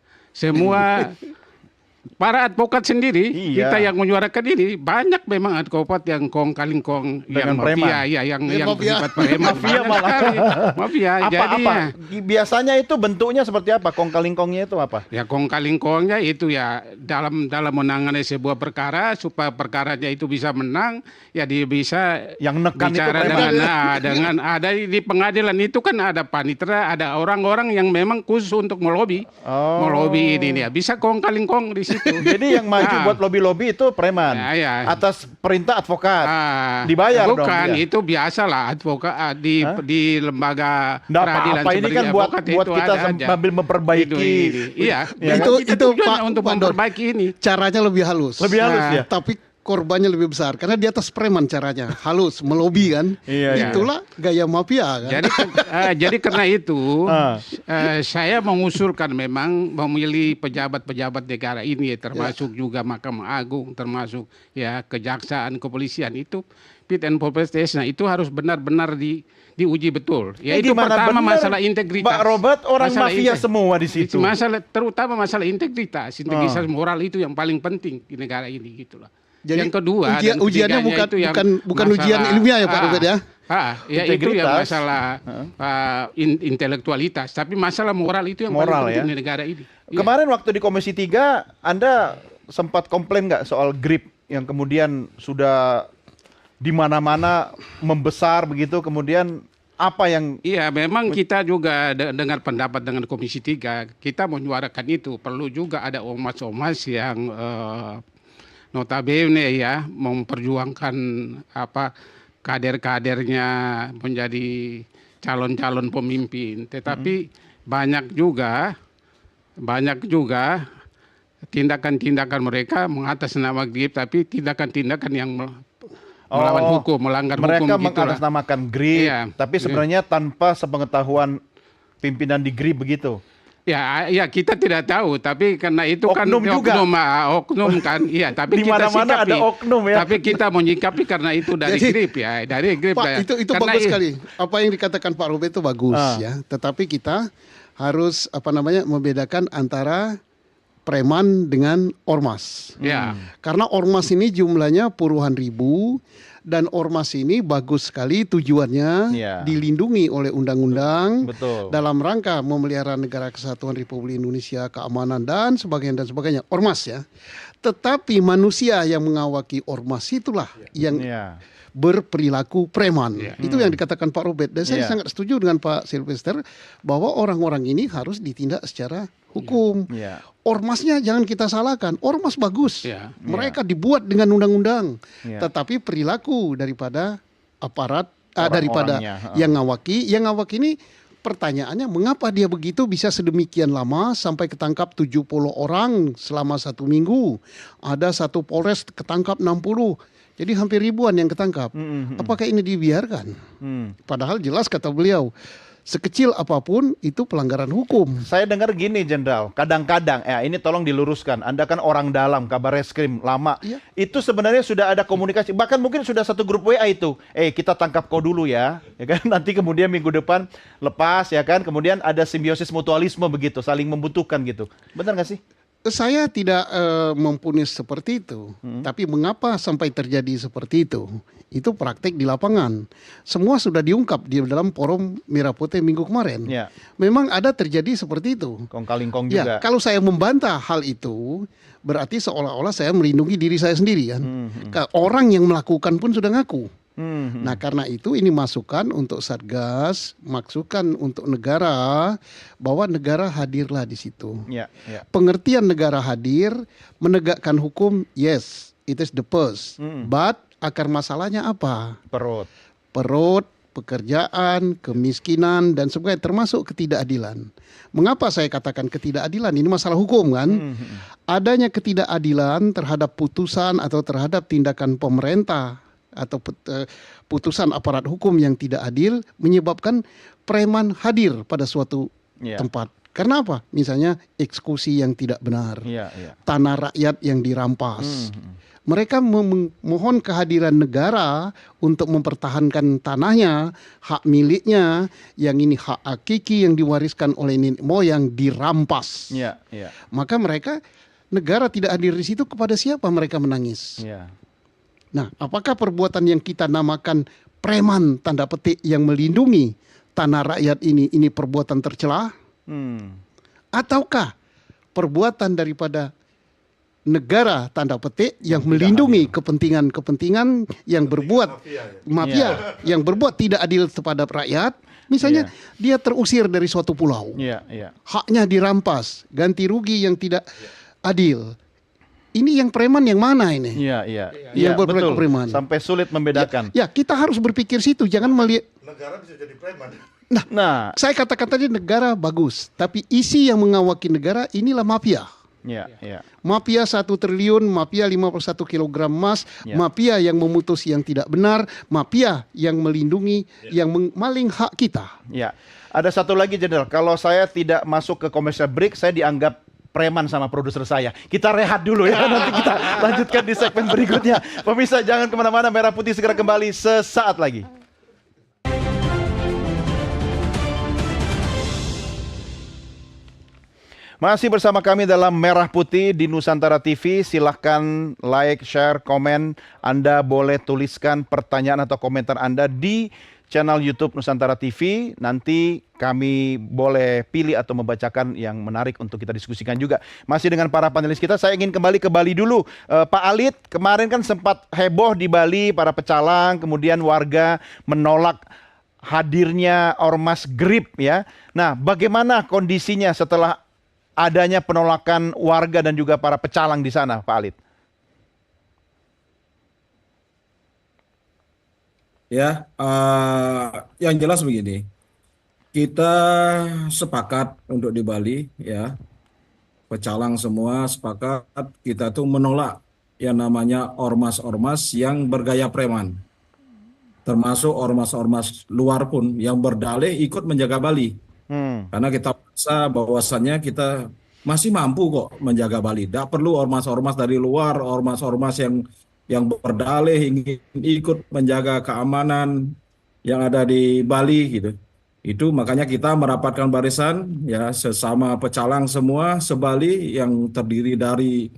S4: para advokat sendiri,
S1: Iya.
S4: kita yang menyuarakan ini banyak memang advokat yang kong kaling kong yang
S1: Dengan preman.
S4: mafia, ya yang
S3: mafia.
S4: bersifat preman.
S1: Mafia
S4: Banyak
S1: malah.
S4: sekali. Mafia. Jadi
S1: Apa? Biasanya itu bentuknya seperti apa? Kong kalingkongnya itu apa?
S4: ya kong kaling kongnya itu ya dalam menangani sebuah perkara supaya perkaranya itu bisa menang, ya dia bisa
S1: Yang nekan itu
S4: bicara
S1: preman.
S4: dengan ada di pengadilan itu kan ada panitera, ada orang-orang yang memang khusus untuk melobi,
S1: Oh.
S4: melobi ini ya bisa kong kaling kong di situ.
S1: Jadi yang maju
S4: Nah.
S1: buat lobby-lobby itu preman.
S4: Ya, ya.
S1: Atas perintah advokat.
S4: Ah,
S1: Dibayar dong
S4: bukan,
S1: dia.
S4: itu biasalah advokat di lembaga
S1: Nggak
S4: peradilan
S1: apa-apa, ini
S4: seperti
S1: kan buat
S4: advokat
S1: buat
S4: itu
S1: kita
S4: ada aja.
S1: sambil memperbaiki.
S4: Ini. Iya,
S1: Ya
S3: Itu-
S4: kita
S3: itu,
S4: tujuannya
S3: Pak-
S4: untuk
S3: Pak Don.
S4: memperbaiki ini.
S3: Caranya lebih halus.
S1: Lebih halus
S4: Nah,
S1: ya.
S3: Tapi korbannya lebih besar karena di atas preman caranya halus melobi kan.
S1: Iya, iya.
S3: Itulah gaya mafia kan.
S4: Jadi karena itu
S1: Ah.
S4: saya mengusulkan memang memilih pejabat-pejabat negara ini, termasuk juga Mahkamah Agung, termasuk ya kejaksaan, kepolisian itu fit and proper test. Nah itu harus benar-benar diuji betul. Ya itu
S1: gimana
S4: pertama
S1: benar,
S4: masalah integritas.
S1: Pak Robert, orang
S4: Masalah
S1: mafia semua di situ.
S4: Terutama masalah integritas moral itu yang paling penting di negara ini gitulah.
S3: Jadi
S4: yang kedua dan
S3: ujiannya
S4: ketiganya
S3: bukan
S4: itu yang
S3: bukan
S4: masalah-
S3: ujian ilmiah ya Pak Robert ya.
S4: Ya itu yang
S1: Integritas.
S4: masalah intelektualitas, tapi masalah moral itu yang
S1: Moral,
S4: paling penting
S1: ya.
S4: di negara ini. Iya.
S1: Kemarin waktu di Komisi 3, Anda sempat komplain nggak soal grip yang kemudian sudah di mana-mana membesar begitu, kemudian apa yang
S4: Iya, memang kita juga dengar pendapat dengan Komisi 3, kita menyuarakan itu perlu juga ada ormas-ormas yang notabene ya memperjuangkan kader-kadernya menjadi calon-calon pemimpin, tetapi banyak juga tindakan-tindakan mereka mengatasnamakan GRIP, tapi tindakan-tindakan yang melawan hukum, melanggar
S1: mereka
S4: hukum gitulah.
S1: mengatasnamakan GRIP,
S4: Iya.
S1: tapi sebenarnya tanpa sepengetahuan pimpinan di GRIP begitu.
S4: Ya, kita tidak tahu, tapi karena itu
S1: Oknum
S4: kan
S1: juga.
S4: oknum kan, iya. Tapi
S1: Di
S4: kita
S1: mana-mana
S4: sikapi.
S1: ada oknum ya.
S4: Tapi kita menyikapi karena itu dari
S3: Jadi,
S4: grip ya, dari grip.
S3: Pak,
S4: ya.
S3: itu
S4: Karena
S3: bagus sekali. Apa yang dikatakan Pak Robert itu bagus ya. Tetapi kita harus membedakan antara preman dengan ormas.
S4: Ya.
S3: Karena ormas ini jumlahnya puluhan ribu dan ormas ini bagus sekali tujuannya
S1: Ya.
S3: dilindungi oleh undang-undang
S1: Betul.
S3: dalam rangka memelihara negara kesatuan Republik Indonesia, keamanan dan sebagainya. Ormas ya. Tetapi manusia yang mengawaki ormas itulah yang
S1: Ya.
S3: berperilaku preman.
S4: Ya.
S3: Itu yang dikatakan Pak Robert. Dan saya
S1: Ya.
S3: sangat setuju dengan Pak Sylvester bahwa orang-orang ini harus ditindak secara hukum.
S1: Ya.
S3: Ormasnya jangan kita salahkan. Ormas bagus.
S4: Ya.
S3: Mereka dibuat dengan undang-undang.
S1: Ya.
S3: Tetapi perilaku daripada aparat
S1: Orang-orangnya,
S3: daripada yang ngawaki ini pertanyaannya mengapa dia begitu bisa sedemikian lama sampai ketangkap 70 orang selama 1 minggu. Ada satu Polres ketangkap 60. Jadi hampir ribuan yang ketangkap. Apakah ini dibiarkan? Padahal jelas kata beliau, sekecil apapun itu pelanggaran hukum.
S1: Saya dengar gini, Jenderal. Kadang-kadang, ini tolong diluruskan. Anda kan orang dalam, kabar reskrim lama.
S3: Iya.
S1: Itu sebenarnya sudah ada komunikasi. Bahkan mungkin sudah satu grup WA itu. Kita tangkap kau dulu ya. Ya kan? Nanti kemudian minggu depan lepas ya kan. Kemudian ada simbiosis mutualisme begitu, saling membutuhkan gitu. Benar nggak sih?
S3: Saya tidak mempunyai seperti itu. Tapi mengapa sampai terjadi seperti itu? Itu praktek di lapangan. Semua sudah diungkap di dalam forum Merah Putih minggu kemarin.
S1: Ya.
S3: Memang ada terjadi seperti itu.
S1: Kong kali kong
S3: Ya,
S1: juga.
S3: kalau saya membantah hal itu, berarti seolah-olah saya melindungi diri saya sendiri kan. Orang yang melakukan pun sudah ngaku. Nah, karena itu ini masukan untuk Satgas, masukan untuk negara bahwa negara hadirlah di situ.
S1: Ya, ya.
S3: Pengertian negara hadir, menegakkan hukum, yes, it is the first. But akar masalahnya apa? Perut, pekerjaan, kemiskinan dan sebagainya, termasuk ketidakadilan. Mengapa saya katakan ketidakadilan? Ini masalah hukum kan? Adanya ketidakadilan terhadap putusan atau terhadap tindakan pemerintah atau putusan aparat hukum yang tidak adil menyebabkan preman hadir pada suatu tempat. Karena apa? Misalnya eksekusi yang tidak benar, tanah rakyat yang dirampas. Mereka memohon kehadiran negara untuk mempertahankan tanahnya, hak miliknya, yang ini hak hakiki yang diwariskan oleh nenek moyang dirampas. Maka negara tidak hadir di situ, kepada siapa mereka menangis? Nah, apakah perbuatan yang kita namakan preman tanda petik yang melindungi tanah rakyat ini perbuatan tercela? Ataukah perbuatan daripada negara tanda petik yang melindungi kepentingan-kepentingan yang berbuat mafia, yang berbuat tidak adil kepada rakyat? Misalnya dia terusir dari suatu pulau, haknya dirampas, ganti rugi yang tidak adil. Ini yang preman yang mana ini? Yang berperilaku preman.
S1: Sampai sulit membedakan.
S3: Ya, kita harus berpikir situ, jangan melihat
S5: Negara bisa jadi preman.
S3: Nah, saya katakan tadi negara bagus, tapi isi yang mengawaki negara inilah mafia. Mafia 1 triliun, mafia 51 kg emas, mafia yang memutus yang tidak benar, mafia yang melindungi, yang memaling hak kita.
S1: Ada satu lagi, Jenderal. Kalau saya tidak masuk ke commercial break, saya dianggap preman sama produser saya. Kita rehat dulu ya, nanti kita lanjutkan di segmen berikutnya. Pemirsa, jangan kemana-mana, Merah Putih segera kembali sesaat lagi. Masih bersama kami dalam Merah Putih di Nusantara TV. Silahkan like, share, komen. Anda boleh tuliskan pertanyaan atau komentar Anda di channel YouTube Nusantara TV. Nanti kami boleh pilih atau membacakan yang menarik untuk kita diskusikan juga. Masih dengan para panelis kita, saya ingin kembali ke Bali dulu. Pak Alit, kemarin kan sempat heboh di Bali, para pecalang, kemudian warga menolak hadirnya ormas GRIP ya. Nah, bagaimana kondisinya setelah adanya penolakan warga dan juga para pecalang di sana, Pak Alit?
S6: Ya, yang jelas begini, kita sepakat untuk di Bali, ya, pecalang semua sepakat kita tuh menolak yang namanya ormas-ormas yang bergaya preman, termasuk ormas-ormas luar pun yang berdalih ikut menjaga Bali. Karena kita merasa bahwasannya kita masih mampu kok menjaga Bali. Tidak perlu ormas-ormas dari luar, ormas-ormas yang berdalih ingin ikut menjaga keamanan yang ada di Bali gitu. Itu makanya kita merapatkan barisan ya sesama pecalang semua se-Bali yang terdiri dari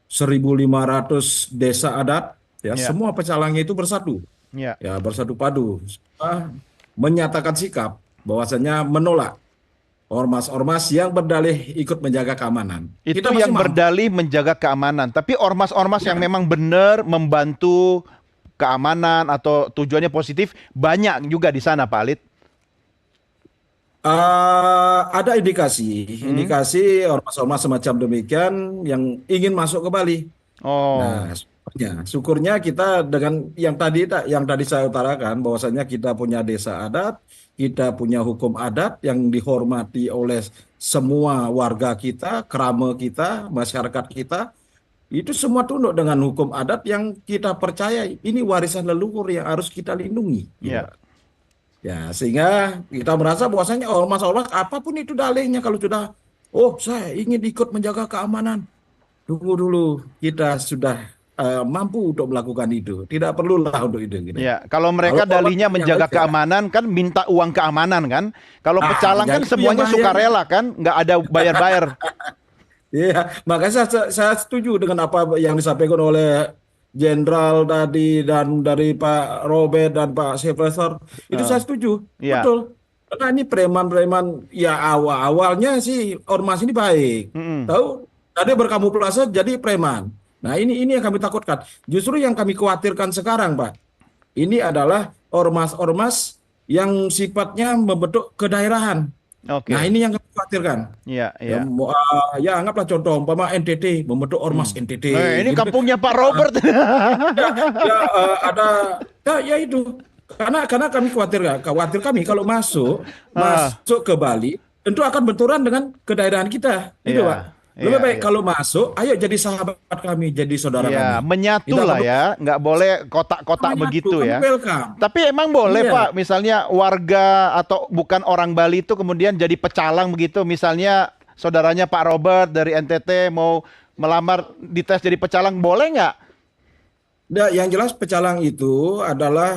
S6: 1.500 desa adat ya, semua pecalangnya itu bersatu. Ya, bersatu padu. Semua menyatakan sikap bahwasanya menolak ormas-ormas yang berdalih ikut menjaga keamanan.
S1: Itu
S6: Kita masih
S1: yang
S6: mampu.
S1: berdalih menjaga keamanan. Tapi ormas-ormas yang memang benar membantu keamanan atau tujuannya positif banyak juga di sana, Pak Alit.
S6: Ada indikasi ormas-ormas semacam demikian yang ingin masuk ke Bali.
S1: Oh,
S6: Nah, syukurnya kita dengan yang tadi saya utarakan bahwasanya kita punya desa adat, kita punya hukum adat yang dihormati oleh semua warga kita, kerama kita, masyarakat kita. Itu semua tunduk dengan hukum adat yang kita percaya ini warisan leluhur yang harus kita lindungi. Gitu.
S1: ya.
S6: Ya, sehingga kita merasa bahwasanya ormas-ormas apapun itu dalihnya kalau sudah, saya ingin ikut menjaga keamanan. Tunggu dulu, kita sudah mampu untuk melakukan itu. Tidak perlulah untuk itu. Gitu.
S1: Ya, kalau mereka
S6: Kalau
S1: dalihnya
S6: ormas
S1: menjaga
S6: yang aja.
S1: keamanan kan minta uang keamanan kan. Kalau pecalang
S6: ya
S1: kan
S6: itu
S1: semuanya
S6: yang bahaya.
S1: sukarela kan, nggak ada bayar-bayar.
S6: Iya, makanya saya setuju dengan apa yang disampaikan oleh Jenderal tadi dan dari Pak Robert dan Pak Sylvester. Itu saya setuju,
S1: Iya.
S6: betul. Karena ini preman-preman, ya awalnya sih ormas ini baik. Tahu, tadi berkamuflase jadi preman. Nah ini yang kami takutkan. Justru yang kami khawatirkan sekarang, Pak, ini adalah ormas-ormas yang sifatnya membentuk kedaerahan.
S1: Oke.
S6: Nah ini yang kami khawatirkan.
S1: Iya,
S6: Ya,
S1: iya.
S6: ya anggaplah contoh umpama NTT membentuk ormas NTT.
S1: Ini
S6: gitu.
S1: kampungnya Pak Robert.
S6: Ada ya itu karena kami khawatir kami kalau masuk ke Bali tentu akan benturan dengan kedaerahan kita, gitu
S1: Iya,
S6: Pak. Lebih
S1: iya,
S6: baik
S1: iya.
S6: kalau masuk, ayo jadi sahabat kami, jadi saudara
S1: Ya,
S6: kami.
S1: menyatu
S6: Tidak
S1: lah
S6: perlu-
S1: ya, nggak boleh kotak-kotak
S6: Menyatu,
S1: begitu
S6: kami
S1: ya.
S6: welcome.
S1: Tapi emang boleh
S6: Iya.
S1: Pak, misalnya warga atau bukan orang Bali itu kemudian jadi pecalang begitu, misalnya saudaranya Pak Robert dari NTT mau melamar dites jadi pecalang, boleh nggak?
S6: Nah, yang jelas pecalang itu adalah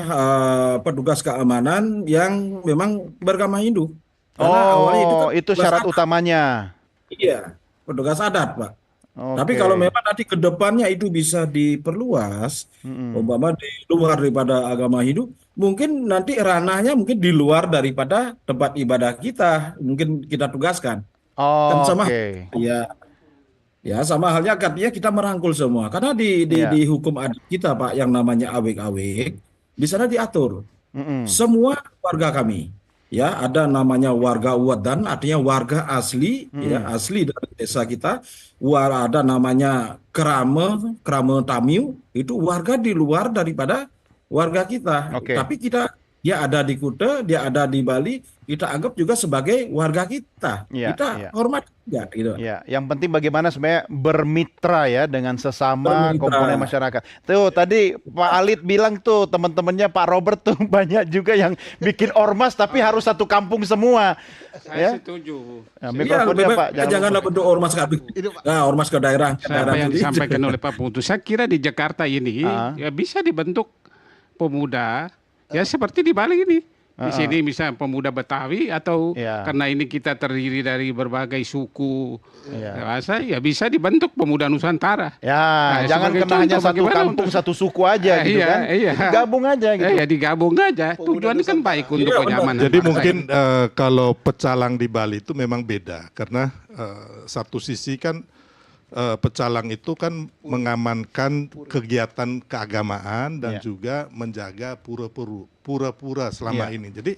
S6: petugas keamanan yang memang beragama Hindu. Karena awalnya itu kan
S1: itu
S6: petugas
S1: syarat
S6: adat.
S1: utamanya.
S6: Iya, petugas adat, Pak. Tapi
S1: Oke.
S6: kalau memang nanti ke depannya itu bisa diperluas, umpama di luar daripada agama Hindu, mungkin nanti ranahnya mungkin di luar daripada tempat ibadah kita, mungkin kita tugaskan. Kan sama,
S1: Oke.
S6: ya sama halnya artinya kita merangkul semua. Karena di hukum adat kita, Pak, yang namanya awek-awek, di sana diatur semua warga kami. Ya, ada namanya warga Wadan, artinya warga asli, ya asli dari desa kita. Ada namanya kerama Tamiu, itu warga di luar daripada warga kita.
S1: Oke.
S6: Tapi dia ada di Kuta, dia ada di Bali, kita anggap juga sebagai warga kita.
S1: Iya,
S6: Kita
S1: iya.
S6: hormat juga, gitu.
S1: Ya, yang penting bagaimana sebenarnya bermitra ya dengan sesama
S6: Bermitra.
S1: komponen masyarakat. Tuh tadi Pak Alit bilang tuh teman-temannya Pak Robert tuh banyak juga yang bikin ormas tapi harus satu kampung semua.
S4: Saya
S1: Ya.
S4: setuju.
S1: Nah,
S6: Iya,
S1: mikrofonnya
S6: lebih
S1: Pak,
S6: baik janganlah bentuk ormas kami. Nah, ormas ke daerah.
S4: Apa yang
S6: sendiri.
S4: disampaikan oleh Pak Putu, saya kira di Jakarta ini ya bisa dibentuk pemuda ya seperti di Bali ini. Di sini misalnya pemuda Betawi atau
S1: Iya.
S4: karena ini kita terdiri dari berbagai suku
S1: Iya.
S4: bahasa ya bisa dibentuk pemuda Nusantara.
S1: Ya,
S4: Nah,
S1: jangan
S4: sebagai
S1: kena hanya
S4: contoh
S1: satu
S4: bagaimana
S1: kampung,
S4: untuk-
S1: satu suku aja gitu
S4: Iya,
S1: kan.
S4: iya.
S1: Gabung aja gitu.
S4: Ya digabung aja. Tujuannya kan baik untuk
S6: Iya, benar.
S4: kenyamanan.
S5: Jadi
S4: bangsa.
S5: mungkin kalau pecalang di Bali itu memang beda karena satu sisi kan pecalang itu kan mengamankan kegiatan keagamaan dan
S1: Iya.
S5: juga menjaga pura-pura selama
S1: Iya.
S5: ini. Jadi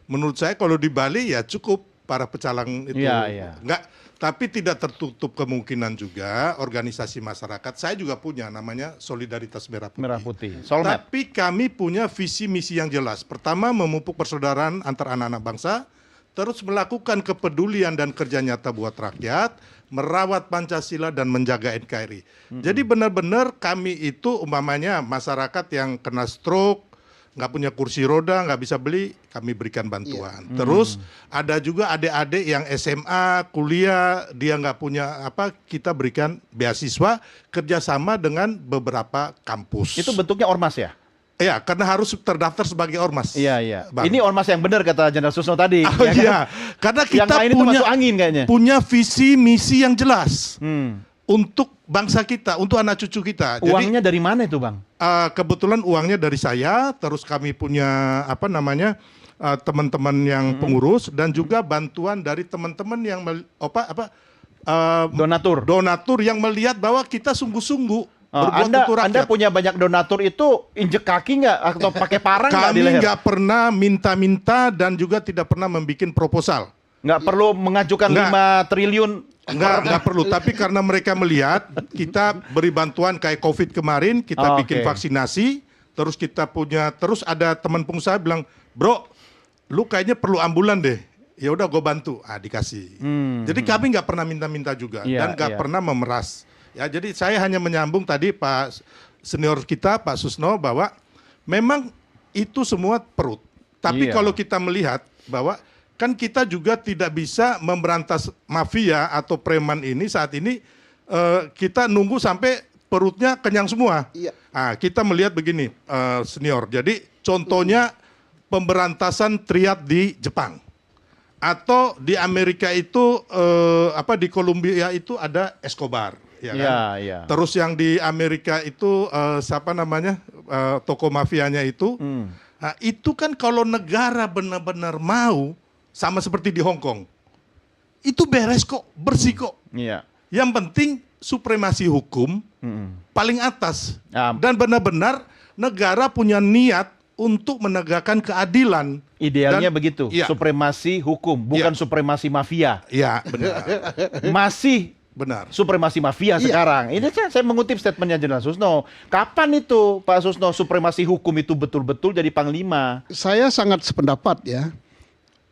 S5: menurut saya kalau di Bali ya cukup para pecalang itu.
S1: Iya, iya.
S5: Enggak, tapi tidak tertutup kemungkinan juga organisasi masyarakat. Saya juga punya namanya Solidaritas Merah Putih.
S1: Merah Putih. Solmed.
S5: Tapi kami punya visi misi yang jelas. Pertama, memupuk persaudaraan antar anak-anak bangsa, terus melakukan kepedulian dan kerja nyata buat rakyat, merawat Pancasila dan menjaga NKRI. Jadi benar-benar kami itu umpamanya masyarakat yang kena stroke, nggak punya kursi roda, nggak bisa beli, kami berikan bantuan. Terus ada juga adik-adik yang SMA, kuliah, dia nggak punya apa, kita berikan beasiswa kerjasama dengan beberapa kampus.
S1: Itu bentuknya ormas ya?
S5: Iya, karena harus terdaftar sebagai ormas.
S1: Iya, iya.
S5: Bang.
S1: Ini ormas yang benar kata Jenderal Susno tadi.
S5: Oh
S1: ya kan?
S5: iya, karena
S1: Yang
S5: kita
S1: lain itu masuk angin kayaknya.
S5: punya visi misi yang jelas untuk bangsa kita, untuk anak cucu kita.
S1: Uangnya dari mana itu, Bang?
S5: Kebetulan uangnya dari saya, terus kami punya apa namanya teman-teman yang pengurus dan juga bantuan dari teman-teman yang donatur yang melihat bahwa kita sungguh-sungguh berbuat untuk rakyat.
S1: Anda punya banyak donatur itu injek kaki nggak atau pakai parang nggak di
S5: Kami
S1: leher?
S5: nggak pernah minta-minta dan juga tidak pernah membuat proposal.
S1: Nggak perlu mengajukan
S5: Nggak.
S1: 5 triliun.
S5: Nggak perlu, tapi karena mereka melihat kita beri bantuan kayak COVID kemarin, kita bikin vaksinasi, terus kita punya, terus ada teman pengusaha bilang, bro, lu kayaknya perlu ambulan deh. Ya udah gue bantu, dikasih. Jadi kami nggak pernah minta-minta juga dan nggak pernah memeras. Ya, jadi saya hanya menyambung tadi Pak senior kita Pak Susno bahwa memang itu semua perut. Tapi kalau kita melihat bahwa kan kita juga tidak bisa memberantas mafia atau preman ini saat ini kita nunggu sampai perutnya kenyang semua. Nah, kita melihat begini senior. Jadi contohnya pemberantasan triad di Jepang. Atau di Amerika itu di Kolombia itu ada Escobar. Ya kan? Terus yang di Amerika itu siapa namanya toko mafianya itu, nah, itu kan kalau negara benar-benar mau sama seperti di Hong Kong, itu beres kok, bersih kok. Yang penting supremasi hukum paling atas dan benar-benar negara punya niat untuk menegakkan keadilan.
S1: Idealnya begitu, supremasi hukum, bukan supremasi mafia.
S5: Iya, benar.
S1: Masih
S5: benar.
S1: Supremasi mafia sekarang. Ini saya mengutip statementnya Jenderal Susno. Kapan itu Pak Susno supremasi hukum itu betul-betul jadi panglima?
S3: Saya sangat sependapat ya.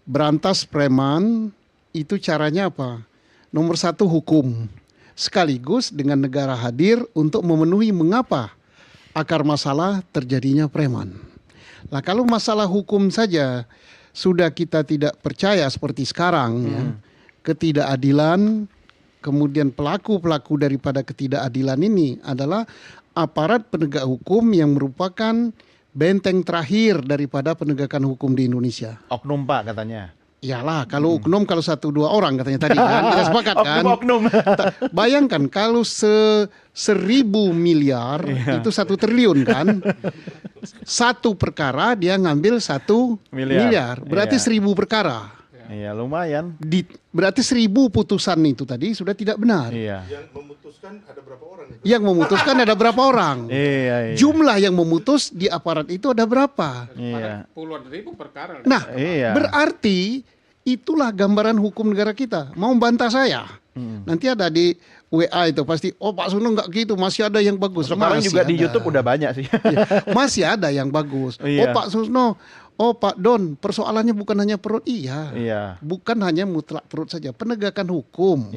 S3: Berantas preman itu caranya apa? Nomor 1 hukum. Sekaligus dengan negara hadir untuk memenuhi mengapa akar masalah terjadinya preman. Nah, kalau masalah hukum saja sudah kita tidak percaya seperti sekarang ya. Ketidakadilan, kemudian pelaku-pelaku daripada ketidakadilan ini adalah aparat penegak hukum yang merupakan benteng terakhir daripada penegakan hukum di Indonesia.
S1: Oknum Pak katanya.
S3: Iyalah, kalau oknum kalau 1-2 orang katanya tadi kan, kita sepakat kan.
S1: Oknum.
S3: Bayangkan kalau 1.000 miliar itu 1 triliun kan. Satu perkara dia ngambil 1 miliar. Berarti 1.000 perkara.
S1: Iya, lumayan.
S3: Berarti 1.000 putusan itu tadi sudah tidak benar.
S5: Yang memutuskan ada berapa orang?
S3: Yang memutuskan ada berapa orang? Jumlah yang memutus di aparat itu ada berapa?
S4: Puluhan ribu perkara.
S3: Nah, berarti itulah gambaran hukum negara kita. Mau bantah saya? Nanti ada di WA itu pasti, oh Pak Susno nggak gitu, masih ada yang bagus.
S1: Sekarang
S3: masih
S1: juga
S3: ada.
S1: di YouTube udah banyak sih.
S3: Masih ada yang bagus. Oh Pak Susno, oh Pak Don, persoalannya bukan hanya perut. Bukan hanya mutlak perut saja, penegakan hukum.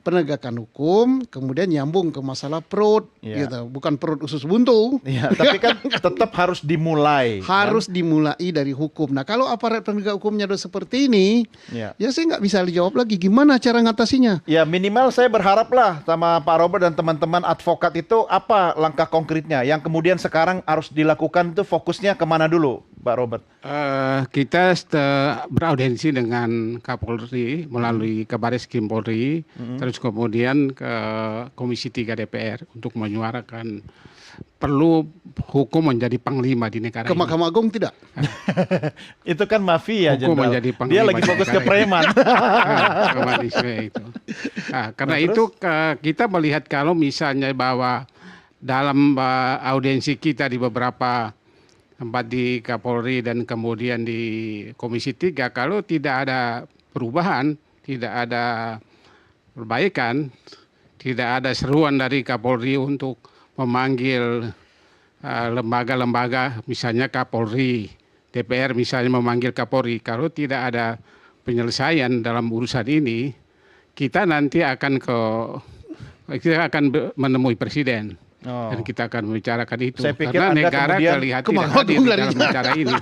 S3: Penegakan hukum, kemudian nyambung ke masalah perut, gitu. Bukan perut usus buntu.
S1: Tapi kan tetap harus dimulai.
S3: Harus dimulai dari hukum. Nah, kalau aparat penegak hukumnya udah seperti ini, ya saya nggak bisa jawab lagi gimana cara ngatasinya.
S1: Ya minimal saya berharap lah sama Pak Robert dan teman-teman advokat itu apa langkah konkretnya yang kemudian sekarang harus dilakukan itu fokusnya kemana dulu, Pak Robert?
S4: Kita beraudiensi dengan Kapolri melalui Kabaris-Krim Polri, terus kemudian ke Komisi 3 DPR untuk menyuarakan perlu hukum menjadi panglima di negara
S3: ke
S4: ini.
S3: Mahkamah Agung tidak?
S1: Itu kan mafia,
S4: hukum menjadi panglima.
S1: Dia lagi fokus ke preman.
S4: Karena itu kita melihat kalau misalnya bahwa dalam audiensi kita di beberapa tempat di Kapolri dan kemudian di Komisi 3, kalau tidak ada perubahan, tidak ada perbaikan, tidak ada seruan dari Kapolri untuk memanggil lembaga-lembaga, misalnya Kapolri, DPR misalnya memanggil Kapolri, kalau tidak ada penyelesaian dalam urusan ini, kita nanti akan menemui Presiden.
S1: Oh.
S4: Dan kita akan membicarakan itu.
S1: Saya pikir
S4: Karena
S1: Anda
S4: negara
S1: kemudian
S4: kelihatan
S3: kemana
S4: tidak hadir
S3: dong
S4: di
S3: larinya?
S4: dalam bicara ini.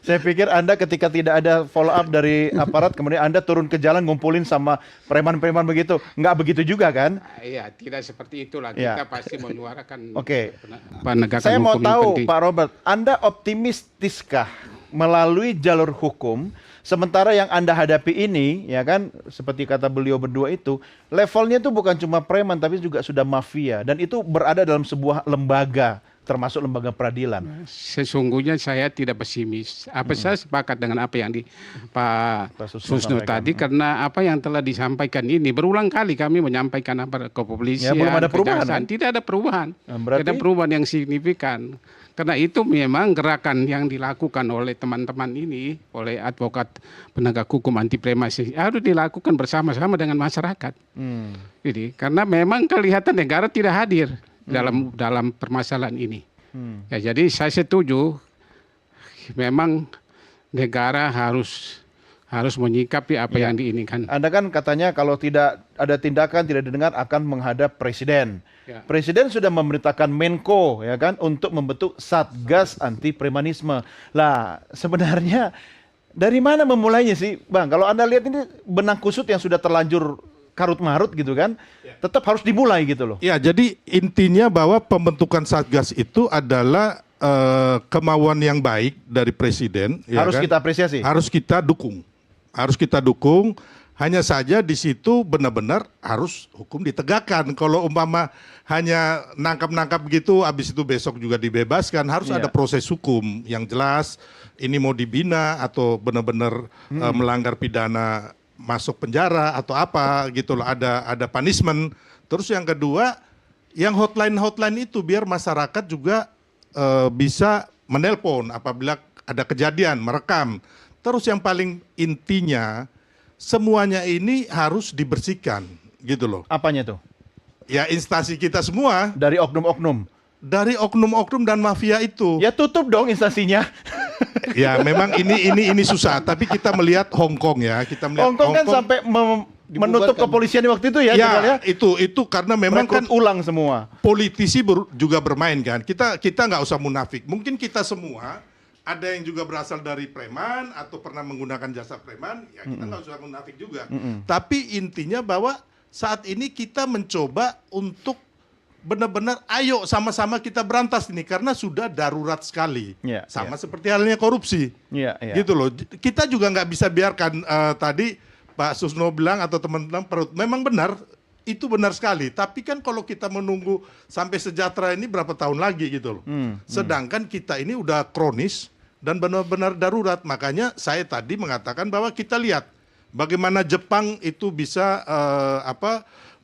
S1: Saya pikir Anda ketika tidak ada follow up dari aparat, kemudian Anda turun ke jalan ngumpulin sama preman-preman begitu. Nggak begitu juga kan?
S4: Iya, tidak seperti itulah.
S1: Ya.
S4: Kita pasti menyuarakan
S1: Oke.
S4: penegakan
S1: Saya mau
S4: hukum yang
S1: tahu
S4: penting.
S1: Pak Robert, Anda optimistiskah melalui jalur hukum sementara yang Anda hadapi ini, ya kan, seperti kata beliau berdua itu, levelnya itu bukan cuma preman tapi juga sudah mafia dan itu berada dalam sebuah lembaga termasuk lembaga peradilan.
S4: Sesungguhnya saya tidak pesimis. Saya sepakat dengan apa yang Pak Susno
S1: sampaikan.
S4: tadi karena apa yang telah disampaikan ini berulang kali kami menyampaikan apa kepolisian,
S1: Ya, belum ada perubahan,
S4: kejaksaan.
S1: kan?
S4: Tidak ada perubahan.
S1: Nah, berarti-
S4: Tidak ada perubahan yang signifikan. Karena itu memang gerakan yang dilakukan oleh teman-teman ini, oleh advokat penegak hukum anti premasi harus dilakukan bersama-sama dengan masyarakat. Jadi karena memang kelihatan negara tidak hadir dalam permasalahan ini. Ya, jadi saya setuju memang negara harus menyikapi apa yang diinginkan.
S1: Anda kan katanya kalau tidak ada tindakan tidak didengar akan menghadap presiden.
S4: Ya.
S1: Presiden sudah memerintahkan Menko ya kan untuk membentuk Satgas anti premanisme. Lah, sebenarnya dari mana memulainya sih, Bang? Kalau Anda lihat ini benang kusut yang sudah terlanjur karut-marut gitu kan, tetap harus dimulai gitu loh.
S5: Ya, jadi intinya bahwa pembentukan Satgas itu adalah kemauan yang baik dari presiden. ya
S1: Harus
S5: kan?
S1: kita apresiasi.
S5: Harus kita dukung. Harus kita dukung. Hanya saja di situ benar-benar harus hukum ditegakkan. Kalau umpama hanya nangkap-nangkap gitu, habis itu besok juga dibebaskan, harus
S1: Iya.
S5: ada proses hukum yang jelas. Ini mau dibina atau benar-benar melanggar pidana masuk penjara atau apa gitu loh. Ada punishment. Terus yang kedua, yang hotline itu biar masyarakat juga bisa menelpon apabila ada kejadian, merekam. Terus yang paling intinya semuanya ini harus dibersihkan gitu loh.
S1: Apanya tuh?
S5: Ya instansi kita semua
S1: Dari oknum-oknum.
S5: dari oknum-oknum dan mafia itu.
S1: Ya tutup dong instansinya.
S5: Ya memang ini susah. Tapi kita melihat Hong Kong ya, kita melihat
S1: Hongkong kan sampai menutup kepolisian waktu itu ya,
S5: Ya itu karena memang kan
S1: merekrut ulang semua.
S5: politisi juga bermain kan. Kita nggak usah munafik. Mungkin kita semua ada yang juga berasal dari preman atau pernah menggunakan jasa preman, ya kita nggak usah munafik juga. Tapi intinya bahwa saat ini kita mencoba untuk benar-benar ayo sama-sama kita berantas ini karena sudah darurat sekali.
S1: Ya,
S5: Sama seperti halnya korupsi.
S1: Iya, iya.
S5: Gitu loh. Kita juga nggak bisa biarkan tadi Pak Susno bilang atau teman-teman memang benar. Itu benar sekali, tapi kan kalau kita menunggu sampai sejahtera ini berapa tahun lagi gitu loh. Sedangkan kita ini udah kronis dan benar-benar darurat. Makanya saya tadi mengatakan bahwa kita lihat bagaimana Jepang itu bisa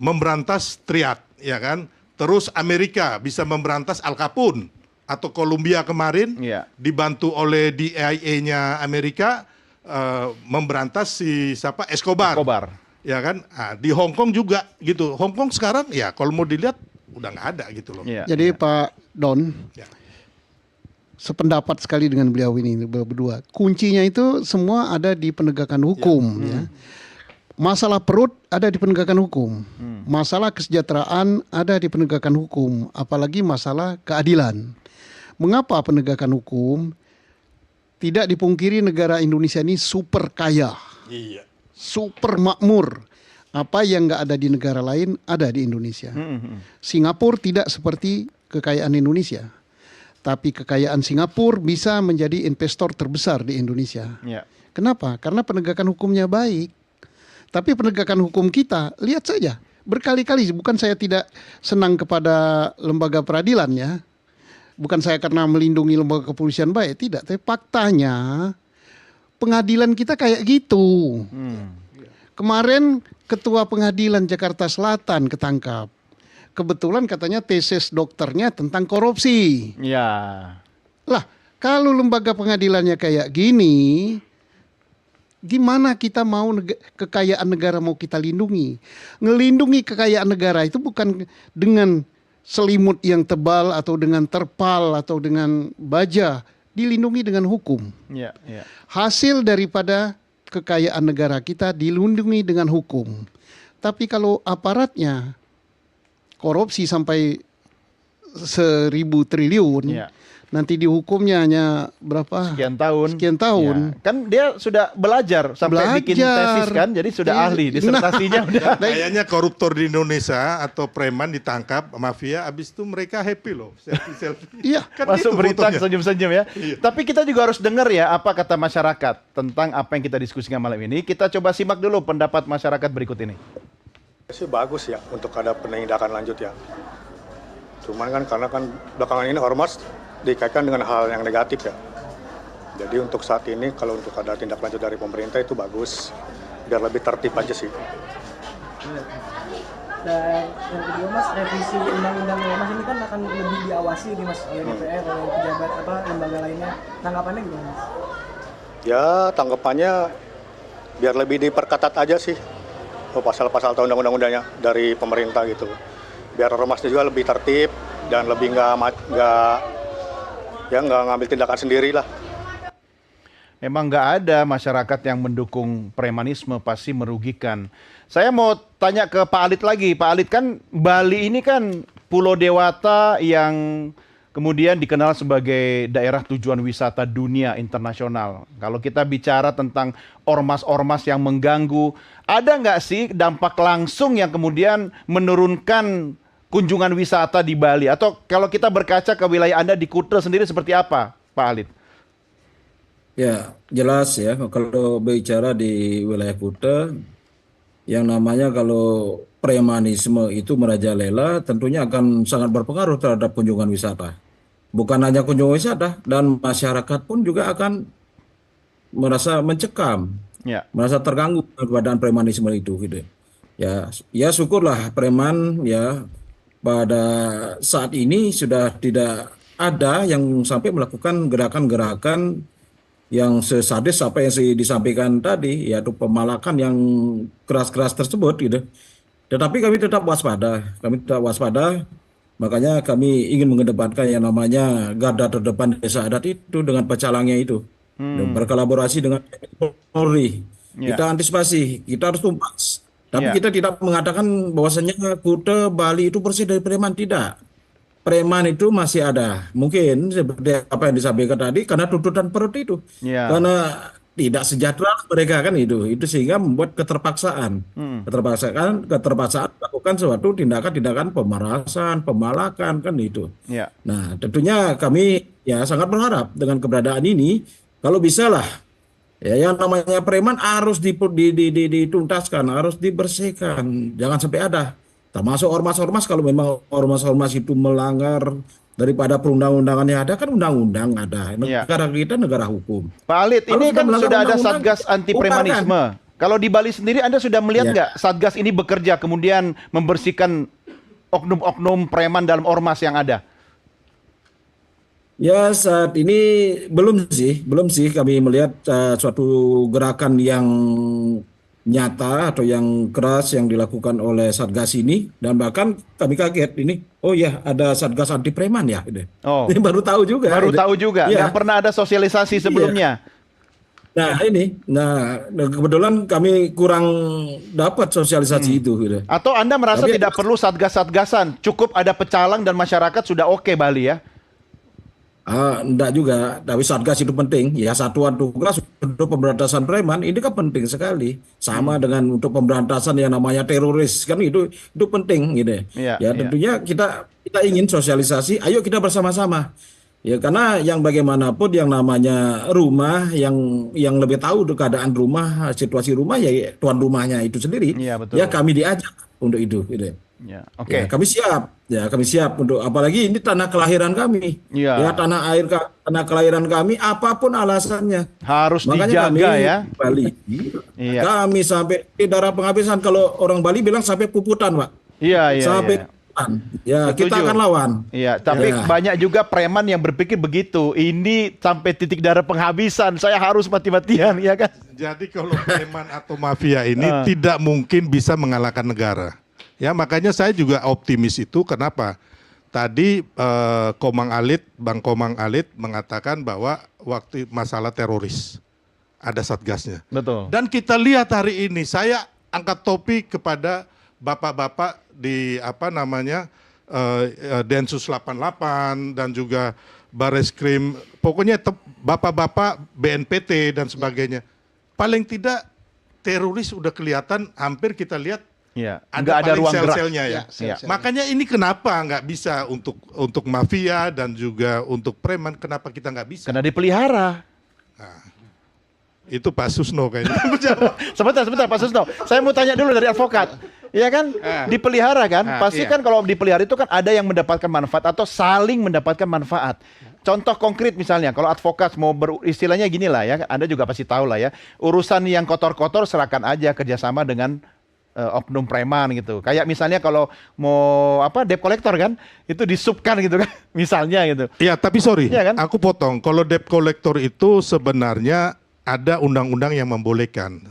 S5: memberantas triad, ya kan? Terus Amerika bisa memberantas Al Capone atau Kolombia kemarin dibantu oleh DIA-nya Amerika memberantas si Escobar. Ya kan, di Hong Kong juga gitu. Hong Kong sekarang ya kalau mau dilihat udah nggak ada gitu loh.
S3: Jadi Pak Don, sependapat sekali dengan beliau ini berdua. Kuncinya itu semua ada di penegakan hukum. Ya. Masalah perut ada di penegakan hukum. Masalah kesejahteraan ada di penegakan hukum. Apalagi masalah keadilan. Mengapa penegakan hukum? Tidak dipungkiri negara Indonesia ini super kaya.
S5: Iya.
S3: Super makmur. Apa yang nggak ada di negara lain ada di Indonesia. Singapura tidak seperti kekayaan Indonesia, tapi kekayaan Singapura bisa menjadi investor terbesar di Indonesia. Kenapa? Karena penegakan hukumnya baik. Tapi penegakan hukum kita, lihat saja berkali-kali. Bukan saya tidak senang kepada lembaga peradilan ya, bukan saya karena melindungi lembaga kepolisian baik, tidak. Tapi faktanya pengadilan kita kayak gitu. Kemarin ketua pengadilan Jakarta Selatan ketangkap. Kebetulan katanya tesis dokternya tentang korupsi. Lah, kalau lembaga pengadilannya kayak gini, gimana kita mau kekayaan negara mau kita lindungi? Ngelindungi kekayaan negara itu bukan dengan selimut yang tebal atau dengan terpal atau dengan baja. Dilindungi dengan hukum. Hasil daripada kekayaan negara kita dilindungi dengan hukum. Tapi kalau aparatnya korupsi sampai 1.000 triliun.
S1: Iya.
S3: Nanti dihukumnya hanya berapa?
S1: Sekian tahun.
S3: Sekian tahun.
S1: Ya. Kan dia sudah belajar sampai bikin tesis kan, jadi sudah ahli, disertasinya udah.
S5: Kayaknya koruptor di Indonesia atau preman ditangkap mafia, habis itu mereka happy loh, selfie.
S3: Iya.
S5: Kan
S1: Masuk
S5: gitu
S1: berita
S5: fotonya.
S1: senyum-senyum ya.
S5: Iya.
S1: Tapi kita juga harus dengar ya apa kata masyarakat tentang apa yang kita diskusikan malam ini. Kita coba simak dulu pendapat masyarakat berikut ini.
S10: Sih bagus ya untuk ada penindakan lanjut ya. Cuman kan karena kan belakangan ini ormas dikaitkan dengan hal yang negatif ya. Jadi untuk saat ini kalau untuk ada tindak lanjut dari pemerintah itu bagus, biar lebih tertib aja sih.
S11: Dan yang kedua Mas, revisi undang-undang ormas ini kan akan lebih diawasi nih Mas oleh DPR, oleh pejabat lembaga lainnya. Tanggapannya gimana Mas?
S10: Ya tanggapannya biar lebih diperketat aja sih pasal-pasal atau undang-undangnya dari pemerintah gitu. Biar ormasnya juga lebih tertib dan lebih nggak ngambil tindakan sendiri lah.
S1: Memang nggak ada masyarakat yang mendukung premanisme, pasti merugikan. Saya mau tanya ke Pak Alit lagi. Pak Alit, kan Bali ini kan pulau dewata yang kemudian dikenal sebagai daerah tujuan wisata dunia internasional. Kalau kita bicara tentang ormas-ormas yang mengganggu, ada nggak sih dampak langsung yang kemudian menurunkan kunjungan wisata di Bali? Atau kalau kita berkaca ke wilayah Anda di Kuta sendiri seperti apa, Pak Alit?
S6: Ya, jelas ya, kalau bicara di wilayah Kuta, yang namanya kalau premanisme itu merajalela tentunya akan sangat berpengaruh terhadap kunjungan wisata. Bukan hanya kunjungan wisata, dan masyarakat pun juga akan merasa mencekam, merasa terganggu keberadaan premanisme itu gitu. Ya syukurlah preman ya pada saat ini sudah tidak ada yang sampai melakukan gerakan-gerakan yang sesadis apa yang disampaikan tadi, yaitu pemalakan yang keras-keras tersebut gitu. Tetapi kami tetap waspada, makanya kami ingin mengedepankan yang namanya garda terdepan desa adat itu dengan pecalangnya itu, dan berkolaborasi dengan Polri. Kita antisipasi, kita harus tumpas. Tapi kita tidak mengatakan bahwasanya Kuta, Bali itu bersih dari preman, tidak. Preman itu masih ada. Mungkin seperti apa yang disampaikan tadi karena tuntutan perut itu. Karena tidak sejahtera mereka kan itu sehingga membuat keterpaksaan. Keterpaksaan melakukan suatu tindakan-tindakan pemerasan, pemalakan kan itu. Nah, tentunya kami ya sangat berharap dengan keberadaan ini kalau bisa lah ya, yang namanya preman harus dituntaskan, harus dibersihkan, jangan sampai ada. Termasuk ormas-ormas, kalau memang ormas-ormas itu melanggar daripada perundang-undangan yang ada, kan undang-undang ada. Negara kita negara hukum.
S1: Pak Alit,
S6: Kalau
S1: ini kan sudah ada Satgas
S6: undang-undang,
S1: anti premanisme. Kalau di Bali sendiri Anda sudah melihat nggak Satgas ini bekerja kemudian membersihkan oknum-oknum preman dalam ormas yang ada?
S6: Ya saat ini belum sih kami melihat suatu gerakan yang nyata atau yang keras yang dilakukan oleh Satgas ini, dan bahkan kami kaget ini, oh ya ada Satgas anti preman ya, ini baru tahu juga.
S1: Nggak pernah ada sosialisasi sebelumnya.
S6: Nah kebetulan kami kurang dapat sosialisasi itu.
S1: Atau Anda merasa tidak perlu satgas-satgasan, cukup ada pecalang dan masyarakat sudah oke Bali ya?
S6: Enggak juga, tapi Satgas itu penting. Ya, satuan tugas untuk pemberantasan preman ini kan penting sekali. Sama dengan untuk pemberantasan yang namanya teroris kan itu penting gitu. Tentunya kita ingin sosialisasi. Ayo kita bersama-sama. Ya karena yang bagaimanapun yang namanya rumah yang lebih tahu keadaan rumah, situasi rumah ya tuan rumahnya itu sendiri. Ya kami diajak untuk itu gitu. Kami siap untuk, apalagi ini tanah kelahiran kami. Tanah kelahiran kami, apapun alasannya
S1: harus
S6: makanya
S1: dijaga
S6: kami,
S1: ya.
S6: Bali. Kami sampai darah penghabisan, kalau orang Bali bilang sampai puputan, Pak. Sampai puputan. Kita akan lawan.
S1: Tapi banyak juga preman yang berpikir begitu. Ini sampai titik darah penghabisan, saya harus mati-matian, ya kan?
S5: Jadi kalau preman atau mafia ini tidak mungkin bisa mengalahkan negara. Ya makanya saya juga optimis itu. Kenapa? Tadi Bang Komang Alit mengatakan bahwa waktu masalah teroris ada satgasnya.
S1: Betul.
S5: Dan kita lihat hari ini, saya angkat topi kepada bapak-bapak di Densus 88 dan juga Bareskrim, pokoknya bapak-bapak BNPT dan sebagainya. Paling tidak teroris udah kelihatan, hampir kita lihat
S1: nggak ada ruang gerak.
S5: sel-selnya ya. Makanya ini kenapa nggak bisa untuk mafia dan juga untuk preman, kenapa kita nggak bisa?
S1: Karena dipelihara.
S5: Itu Pak Susno kayaknya.
S1: Sebentar Pak Susno. Saya mau tanya dulu dari advokat. Iya kan? Dipelihara kan? Pasti kan kalau dipelihara itu kan ada yang mendapatkan manfaat atau saling mendapatkan manfaat. Contoh konkret misalnya, kalau advokat mau istilahnya gini lah ya, Anda juga pasti tahu lah ya. Urusan yang kotor-kotor serahkan aja kerjasama dengan oknum preman gitu. Kayak misalnya kalau mau debt collector kan, itu disubkan gitu kan, misalnya gitu.
S5: Iya, tapi sorry,
S1: kan?
S5: aku potong. Kalau debt collector itu sebenarnya ada undang-undang yang membolehkan,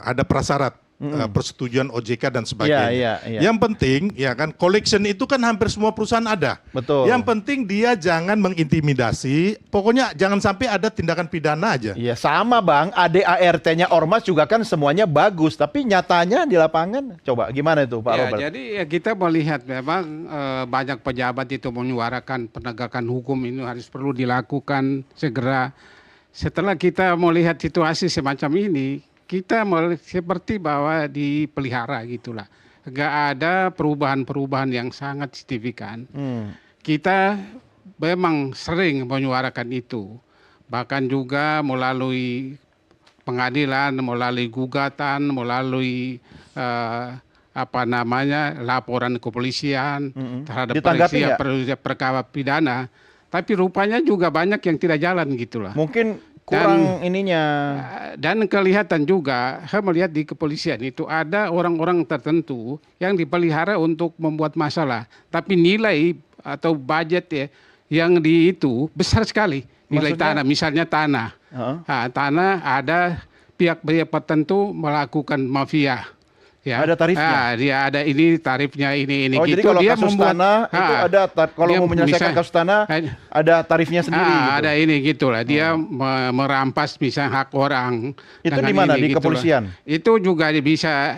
S5: ada prasyarat. Persetujuan OJK dan sebagainya. Yang penting ya kan, collection itu kan hampir semua perusahaan ada.
S1: Betul.
S5: Yang penting dia jangan mengintimidasi, pokoknya jangan sampai ada tindakan pidana aja.
S1: Iya sama Bang, ADART-nya Ormas juga kan semuanya bagus, tapi nyatanya di lapangan, coba gimana itu Pak Robert?
S4: Jadi kita melihat memang banyak pejabat itu menyuarakan penegakan hukum ini harus perlu dilakukan segera. Setelah kita melihat situasi semacam ini, kita seperti bahwa dipelihara gitulah. Nggak ada perubahan-perubahan yang sangat signifikan. Kita memang sering menyuarakan itu. Bahkan juga melalui pengadilan, melalui gugatan, melalui laporan kepolisian terhadap perkara pidana. Tapi rupanya juga banyak yang tidak jalan gitulah.
S1: Mungkin kurang
S4: dan kelihatan juga, saya melihat di kepolisian itu ada orang-orang tertentu yang dipelihara untuk membuat masalah, tapi nilai atau budget ya yang itu besar sekali. Nilai tanah, misalnya tanah. Tanah ada pihak-pihak tertentu melakukan mafia. Ya.
S1: Ada tarifnya.
S4: Dia ada ini tarifnya ini
S1: gitu. Jadi kalau dia kasus membuat tanah itu ada kalau mau menyelesaikan kasus tanah ada tarifnya sendiri. Gitu.
S4: Ada ini gitulah. Dia merampas misalnya hak orang.
S1: Itu di mana? Di kepolisian.
S4: Itu juga bisa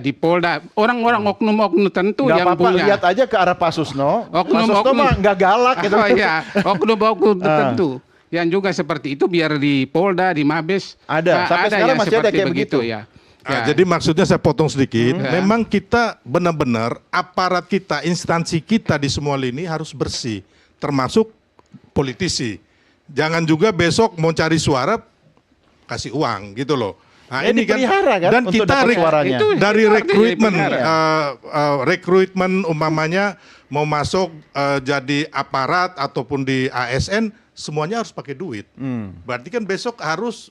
S4: di Polda. Orang-orang oknum-oknum tentu yang punya.
S1: Lihat aja ke arah Pak Susno.
S4: Oknum
S1: mah nggak galak gitu.
S4: Oknum-oknum tertentu. Yang juga seperti itu biar di Polda, di Mabes.
S1: Ada. Sampai sekarang masih ada kayak begitu
S4: ya.
S5: Jadi maksudnya saya potong sedikit, memang kita benar-benar aparat kita, instansi kita di semua lini harus bersih, termasuk politisi. Jangan juga besok mau cari suara kasih uang gitu loh. Nah, ini kan dan kita dari rekrutmen umpamanya mau masuk jadi aparat ataupun di ASN semuanya harus pakai duit. Berarti kan besok harus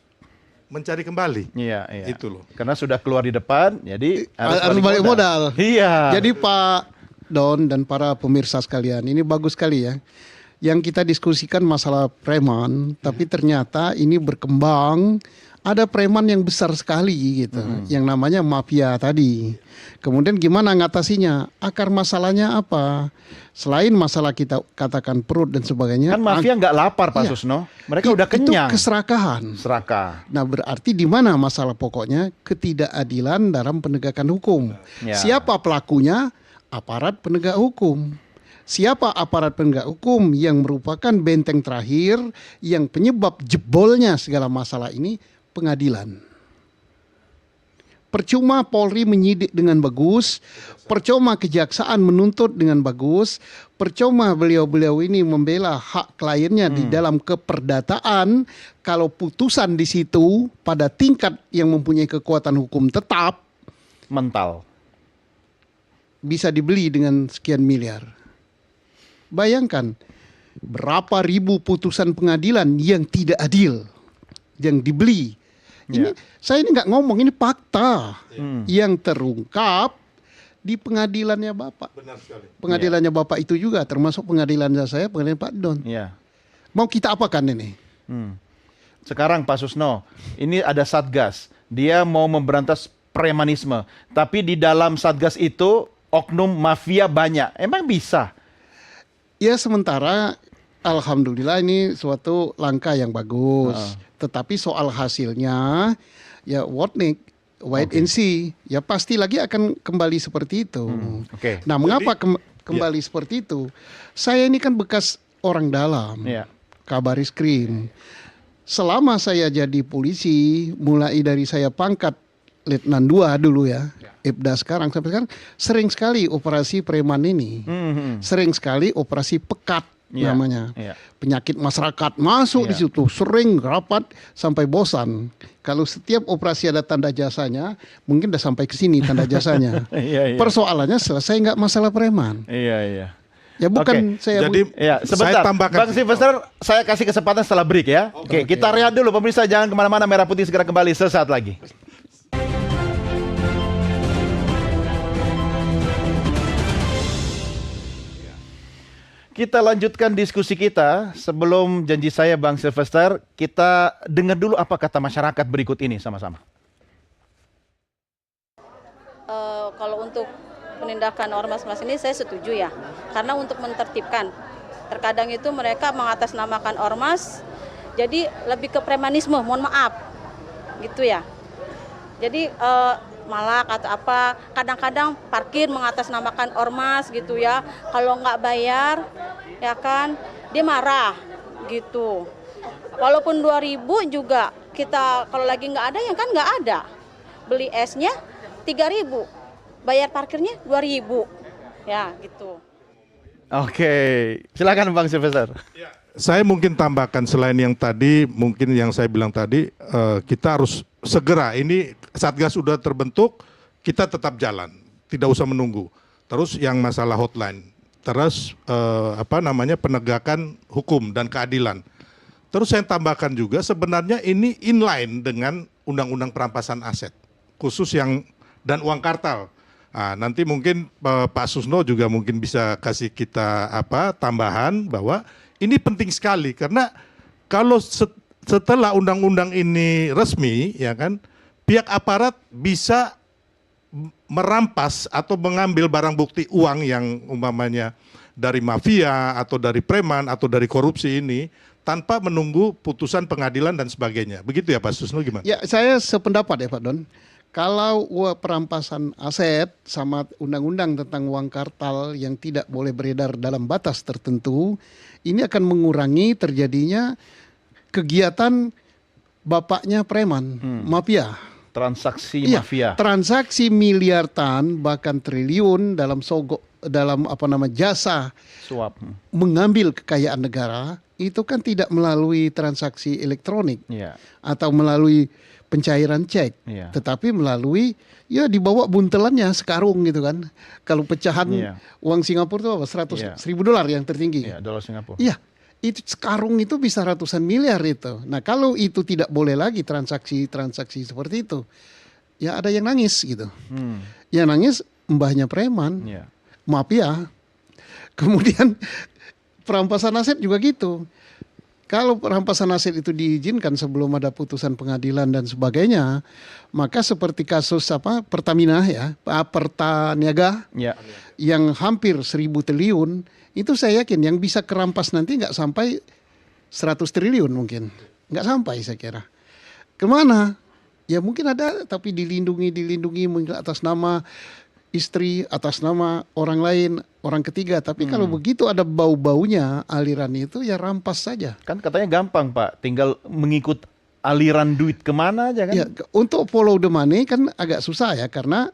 S5: mencari kembali.
S1: Iya.
S5: Itu loh.
S1: Karena sudah keluar di depan, jadi
S3: harus balik modal.
S1: Iya.
S3: Jadi Pak Don dan para pemirsa sekalian, ini bagus sekali ya. Yang kita diskusikan masalah preman, tapi ternyata ini berkembang. Ada preman yang besar sekali gitu, yang namanya mafia tadi. Kemudian gimana ngatasinya? Akar masalahnya apa? Selain masalah kita katakan perut dan sebagainya.
S1: Kan mafia nggak lapar Pak Susno, mereka udah kenyang.
S3: Itu keserakahan.
S1: Serakah.
S3: Nah berarti di mana masalah pokoknya? Ketidakadilan dalam penegakan hukum. Siapa pelakunya? Aparat penegak hukum. Siapa aparat penegak hukum yang merupakan benteng terakhir yang penyebab jebolnya segala masalah ini? Pengadilan. Percuma Polri menyidik dengan bagus, percuma kejaksaan menuntut dengan bagus, percuma beliau-beliau ini membela hak kliennya di dalam keperdataan, kalau putusan di situ pada tingkat yang mempunyai kekuatan hukum tetap
S1: mental
S3: bisa dibeli dengan sekian miliar. Bayangkan berapa ribu putusan pengadilan yang tidak adil yang dibeli. Ini saya ini nggak ngomong, ini fakta yang terungkap di pengadilannya Bapak.
S5: Benar sekali.
S3: Pengadilannya Bapak itu juga termasuk pengadilannya saya, pengadilan Pak Don. Mau kita apakan ini?
S1: Sekarang Pak Susno, ini ada Satgas. Dia mau memberantas premanisme. Tapi di dalam Satgas itu oknum mafia banyak. Emang bisa?
S3: Ya sementara alhamdulillah ini suatu langkah yang bagus. Tetapi soal hasilnya ya wait and see. Ya pasti lagi akan kembali seperti itu. Nah, mengapa kembali seperti itu. Saya ini kan bekas orang dalam, Kabaris-Krim. Selama saya jadi polisi, mulai dari saya pangkat Letnan 2 dulu ya, Ibda sekarang sampai sekarang, sering sekali operasi preman ini, sering sekali operasi pekat namanya, penyakit masyarakat masuk di situ, sering rapat sampai bosan. Kalau setiap operasi ada tanda jasanya, mungkin udah sampai ke sini tanda jasanya. Persoalannya selesai nggak masalah preman? Ya bukan saya.
S1: Jadi sebentar,
S5: saya tambahkan.
S1: Bang Sylvester, saya kasih kesempatan setelah break ya. Oke, kita rehat dulu pemirsa, jangan kemana-mana. Merah Putih segera kembali sesaat lagi. Kita lanjutkan diskusi kita. Sebelum janji saya Bang Sylvester, kita dengar dulu apa kata masyarakat berikut ini sama-sama.
S12: Kalau untuk penindakan ormas-ormas ini saya setuju ya. Karena untuk mentertibkan. Terkadang itu mereka mengatasnamakan ormas, jadi lebih ke premanisme, mohon maaf. Gitu ya. Jadi malak atau apa, kadang-kadang parkir mengatasnamakan ormas gitu ya, kalau nggak bayar ya kan dia marah gitu. Walaupun 2.000 juga kita kalau lagi nggak ada ya kan nggak ada, beli esnya 3.000, bayar parkirnya 2.000 ya gitu.
S1: Oke, silakan Bang Sylvester.
S5: Saya mungkin tambahkan selain yang tadi, mungkin yang saya bilang tadi, kita harus segera, ini Satgas sudah terbentuk, kita tetap jalan, tidak usah menunggu. Terus yang masalah hotline, terus penegakan hukum dan keadilan. Terus saya tambahkan juga sebenarnya ini inline dengan Undang-Undang Perampasan Aset, khusus yang dan uang kartal. Nah, nanti mungkin Pak Susno juga mungkin bisa kasih kita tambahan bahwa ini penting sekali karena kalau setelah undang-undang ini resmi, ya kan, pihak aparat bisa merampas atau mengambil barang bukti uang yang umpamanya dari mafia atau dari preman atau dari korupsi ini tanpa menunggu putusan pengadilan dan sebagainya. Begitu ya Pak Susno, gimana?
S3: Ya, saya sependapat ya Pak Don. Kalau perampasan aset sama undang-undang tentang uang kartal yang tidak boleh beredar dalam batas tertentu, ini akan mengurangi terjadinya kegiatan bapaknya preman, mafia.
S1: Transaksi mafia.
S3: Transaksi miliaran bahkan triliun dalam jasa
S1: suap,
S3: mengambil kekayaan negara, itu kan tidak melalui transaksi elektronik atau melalui pencairan cek, tetapi melalui dibawa buntelannya sekarung gitu kan. Kalau pecahan uang Singapura itu apa? 100.000 dolar yang tertinggi.
S1: Dolar Singapura.
S3: Iya, itu sekarung itu bisa ratusan miliar itu. Nah kalau itu tidak boleh lagi transaksi seperti itu, ya ada yang nangis gitu. Yang nangis mbahnya preman, mafia. Kemudian perampasan aset juga gitu. Kalau perampasan aset itu diizinkan sebelum ada putusan pengadilan dan sebagainya, maka seperti kasus Pertamina Pertaniaga yang hampir 1.000 triliun, itu saya yakin yang bisa kerampas nanti nggak sampai 100 triliun mungkin, nggak sampai saya kira. Kemana? Ya mungkin ada, tapi dilindungi mungkin atas nama istri, atas nama orang lain, orang ketiga. Tapi kalau begitu ada bau-baunya aliran itu, ya rampas saja.
S1: Kan katanya gampang Pak, tinggal mengikut aliran duit kemana aja kan?
S3: Ya, untuk follow the money kan agak susah ya, karena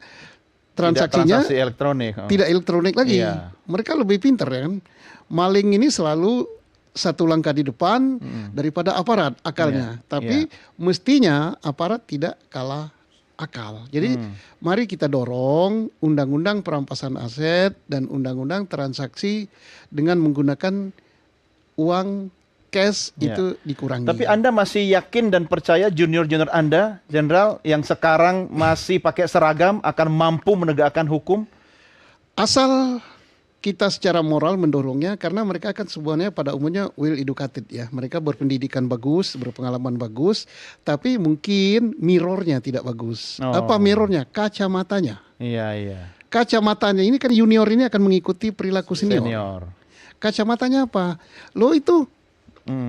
S3: transaksinya
S1: transaksi elektronik.
S3: Tidak elektronik lagi. Mereka lebih pintar ya kan. Maling ini selalu satu langkah di depan daripada aparat akalnya. Tapi mestinya aparat tidak kalah akal. Jadi mari kita dorong undang-undang perampasan aset dan undang-undang transaksi dengan menggunakan uang cash itu dikurangi.
S1: Tapi Anda masih yakin dan percaya junior-junior Anda, Jenderal, yang sekarang masih pakai seragam akan mampu menegakkan hukum?
S3: Asal kita secara moral mendorongnya, karena mereka kan semuanya pada umumnya well educated ya. Mereka berpendidikan bagus, berpengalaman bagus, tapi mungkin mirrornya tidak bagus. Apa mirrornya? Kacamatanya. Kacamatanya ini kan junior ini akan mengikuti perilaku senior. Kacamatanya apa? Lo itu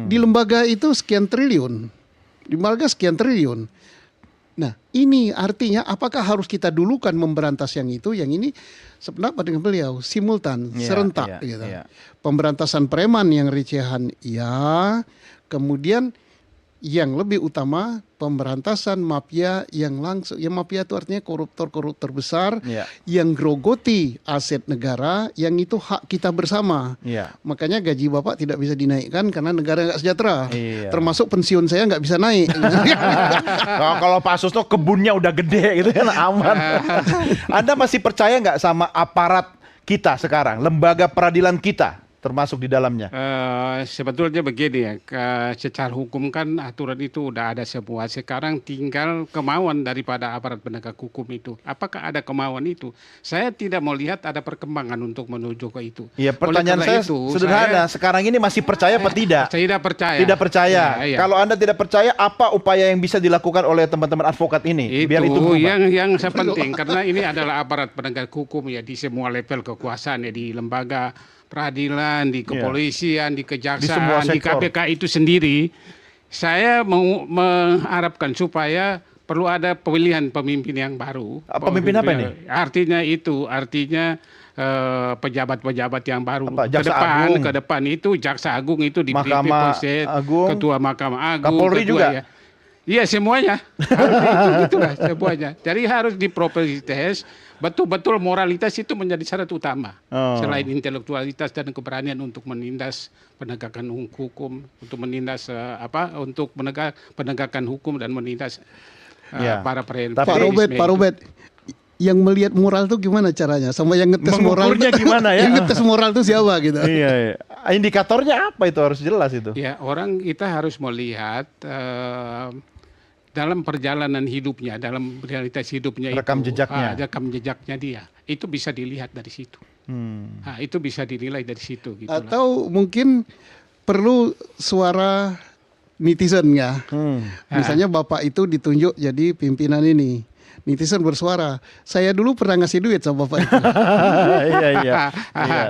S3: di lembaga itu sekian triliun. Di lembaga sekian triliun. Nah, ini artinya apakah harus kita dulukan memberantas yang itu, yang ini sependapat dengan beliau, simultan, serentak gitu. Pemberantasan preman yang recehan, ya. Kemudian yang lebih utama pemberantasan mafia yang langsung, ya mafia itu artinya koruptor-koruptor besar yang grogoti aset negara, yang itu hak kita bersama. Makanya gaji Bapak tidak bisa dinaikkan karena negara nggak sejahtera. Termasuk pensiun saya nggak bisa naik.
S1: Kalau Pak Susno kebunnya udah gede gitu kan aman. Anda masih percaya nggak sama aparat kita sekarang, lembaga peradilan kita? Termasuk di dalamnya.
S4: Sebetulnya begini ya, secara hukum kan aturan itu udah ada semua. Sekarang tinggal kemauan daripada aparat penegak hukum itu. Apakah ada kemauan itu? Saya tidak mau lihat ada perkembangan untuk menuju ke itu.
S1: Iya, pertanyaan saya sederhana. Sekarang ini masih percaya apa tidak?
S4: Tidak percaya.
S1: Tidak percaya. Kalau Anda tidak percaya, apa upaya yang bisa dilakukan oleh teman-teman advokat ini? Biar itu
S4: yang penting, karena ini adalah aparat penegak hukum ya di semua level kekuasaan ya, di lembaga peradilan, di kepolisian, di kejaksaan, di KPK itu sendiri. Saya mau mengharapkan supaya perlu ada pemilihan pemimpin yang baru.
S1: Pemimpin apa ini?
S4: Artinya pejabat-pejabat yang baru ke depan itu Jaksa Agung itu diberi Ketua Mahkamah Agung,
S1: Kapolri juga.
S4: Iya semuanya. Harus itulah semuanya. Jadi harus diproses. Betul-betul moralitas itu menjadi syarat utama. Selain intelektualitas dan keberanian untuk menindas penegakan hukum, untuk menindas untuk penegakan hukum dan menindas para
S3: Pak Robert, yang melihat moral itu gimana caranya? Sama yang ngetes moral
S1: gimana ya?
S3: Yang ngetes moral itu siapa gitu?
S1: Iya. Indikatornya apa itu, harus jelas itu.
S4: Ya, orang kita harus melihat dalam perjalanan hidupnya, dalam realitas hidupnya
S1: rekam
S4: jejaknya dia, itu bisa dilihat dari situ. Itu bisa dinilai dari situ. Gitu
S3: Atau mungkin perlu suara netizen ya. Misalnya Bapak itu ditunjuk jadi pimpinan ini. Netizen bersuara, saya dulu pernah ngasih duit sama Bapak itu.
S1: Iya.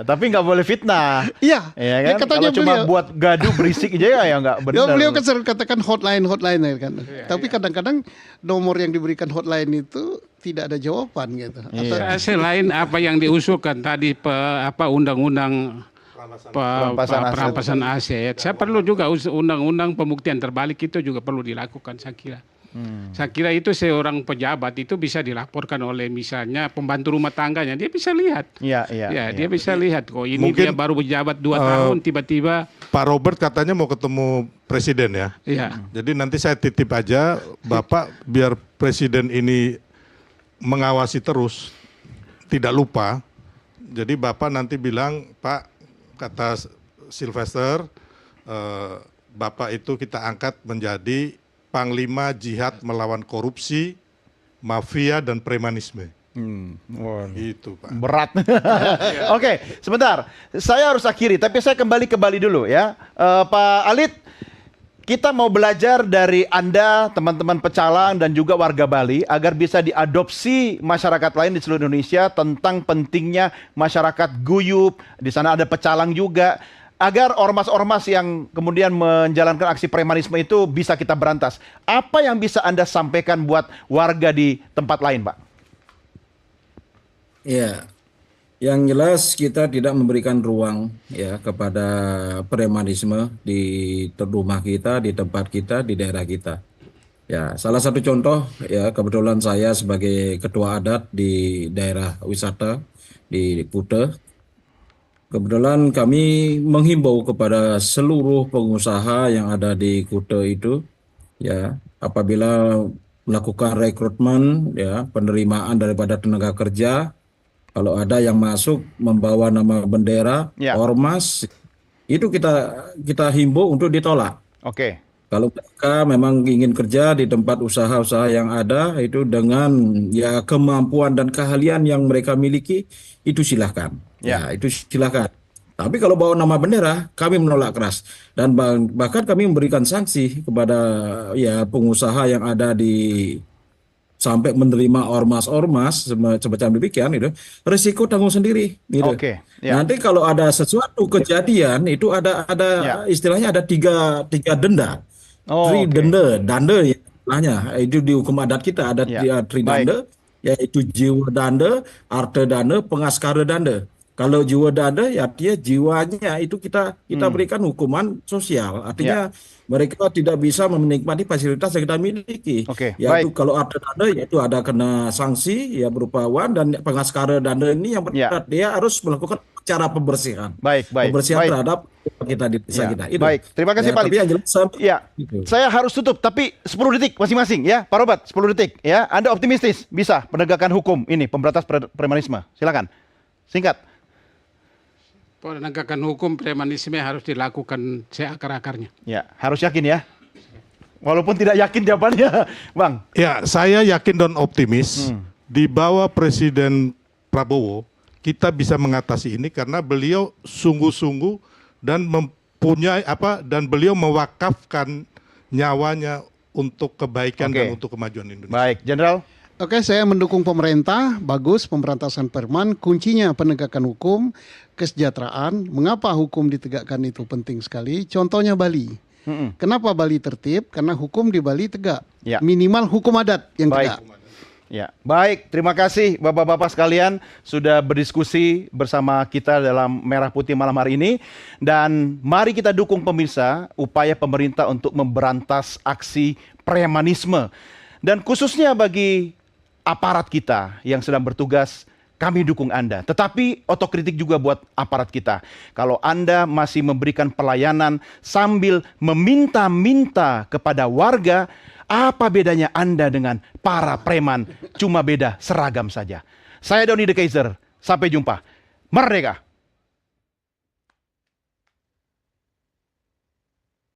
S1: Tapi nggak boleh fitnah.
S3: Iya.
S1: Kan? Kalau cuma buat gaduh berisik aja ya nggak benar.
S3: Beliau kan sering katakan hotline ya kan. Tapi kadang-kadang nomor yang diberikan hotline itu tidak ada jawaban gitu.
S4: Selain apa yang diusulkan tadi undang-undang perampasan aset, saya perlu juga undang-undang pembuktian terbalik itu juga perlu dilakukan saya kira. Saya kira itu seorang pejabat itu bisa dilaporkan oleh misalnya pembantu rumah tangganya, dia bisa lihat. Dia bisa lihat kok ini mungkin dia baru pejabat 2 tahun tiba-tiba.
S5: Pak Robert katanya mau ketemu presiden ya. Jadi nanti saya titip aja Bapak biar presiden ini mengawasi terus, tidak lupa. Jadi Bapak nanti bilang, Pak, kata Sylvester, Bapak itu kita angkat menjadi Panglima Jihad melawan korupsi, mafia dan premanisme. Itu Pak.
S1: Berat. Oke, sebentar. Saya harus akhiri, tapi saya kembali ke Bali dulu ya. Pak Alit, kita mau belajar dari Anda, teman-teman pecalang dan juga warga Bali agar bisa diadopsi masyarakat lain di seluruh Indonesia tentang pentingnya masyarakat guyup. Di sana ada pecalang juga. Agar ormas-ormas yang kemudian menjalankan aksi premanisme itu bisa kita berantas. Apa yang bisa Anda sampaikan buat warga di tempat lain, Pak?
S6: Ya, yang jelas kita tidak memberikan ruang ya kepada premanisme di rumah kita, di tempat kita, di daerah kita. Ya, salah satu contoh ya, kebetulan saya sebagai ketua adat di daerah wisata di Kuta. Kebetulan kami menghimbau kepada seluruh pengusaha yang ada di Kuta itu, ya, apabila melakukan rekrutmen, ya, penerimaan daripada tenaga kerja, kalau ada yang masuk membawa nama bendera, ormas, itu kita himbau untuk ditolak.
S1: Oke.
S6: Kalau mereka memang ingin kerja di tempat usaha-usaha yang ada itu dengan ya kemampuan dan keahlian yang mereka miliki, itu silahkan. Ya, itu silahkan. Tapi kalau bawa nama bendera, kami menolak keras. Dan bahkan kami memberikan sanksi kepada ya pengusaha yang ada di sampai menerima ormas-ormas semacam demikian itu, risiko tanggung sendiri gitu. Nanti kalau ada sesuatu kejadian itu ada istilahnya ada tiga denda. Denda ya, istilahnya. Itu di hukum adat kita ada tridanda, yaitu jiwa danda, arta danda, pengaskara danda. Kalau jiwa danda ya artinya jiwanya itu kita berikan hukuman sosial. Artinya mereka tidak bisa menikmati fasilitas yang kita miliki. Yaitu kalau arta danda yaitu ada kena sanksi ya berupa uang, dan pengaskara danda ini yang berat, dia harus melakukan cara pembersihan. Pembersihan terhadap kita di desa kita. Itu.
S1: Baik, terima kasih Pak Lid. Saya harus tutup tapi 10 detik masing-masing ya. Pak Robert, 10 detik ya. Anda optimistis bisa penegakan hukum ini pemberantas premanisme. Silakan. Singkat.
S4: Penegakan hukum premanisme harus dilakukan seakar-akarnya.
S1: Ya, harus yakin ya. Walaupun tidak yakin jawabannya, Bang.
S5: Ya, saya yakin dan optimis di bawah Presiden Prabowo kita bisa mengatasi ini karena beliau sungguh-sungguh dan mempunyai dan beliau mewakafkan nyawanya untuk kebaikan dan untuk kemajuan Indonesia.
S1: Baik, Jenderal.
S3: Oke, saya mendukung pemerintah, bagus pemberantasan preman, kuncinya penegakan hukum, kesejahteraan. Mengapa hukum ditegakkan itu penting sekali? Contohnya Bali. Kenapa Bali tertib? Karena hukum di Bali tegak. Minimal hukum adat yang tegak.
S1: Ya, baik. Terima kasih Bapak-bapak sekalian sudah berdiskusi bersama kita dalam Merah Putih malam hari ini. Dan mari kita dukung pemirsa upaya pemerintah untuk memberantas aksi premanisme. Dan khususnya bagi aparat kita yang sedang bertugas, kami dukung Anda. Tetapi otokritik juga buat aparat kita. Kalau Anda masih memberikan pelayanan sambil meminta-minta kepada warga, apa bedanya Anda dengan para preman? Cuma beda seragam saja. Saya Doni De Kaiser, sampai jumpa. Merdeka!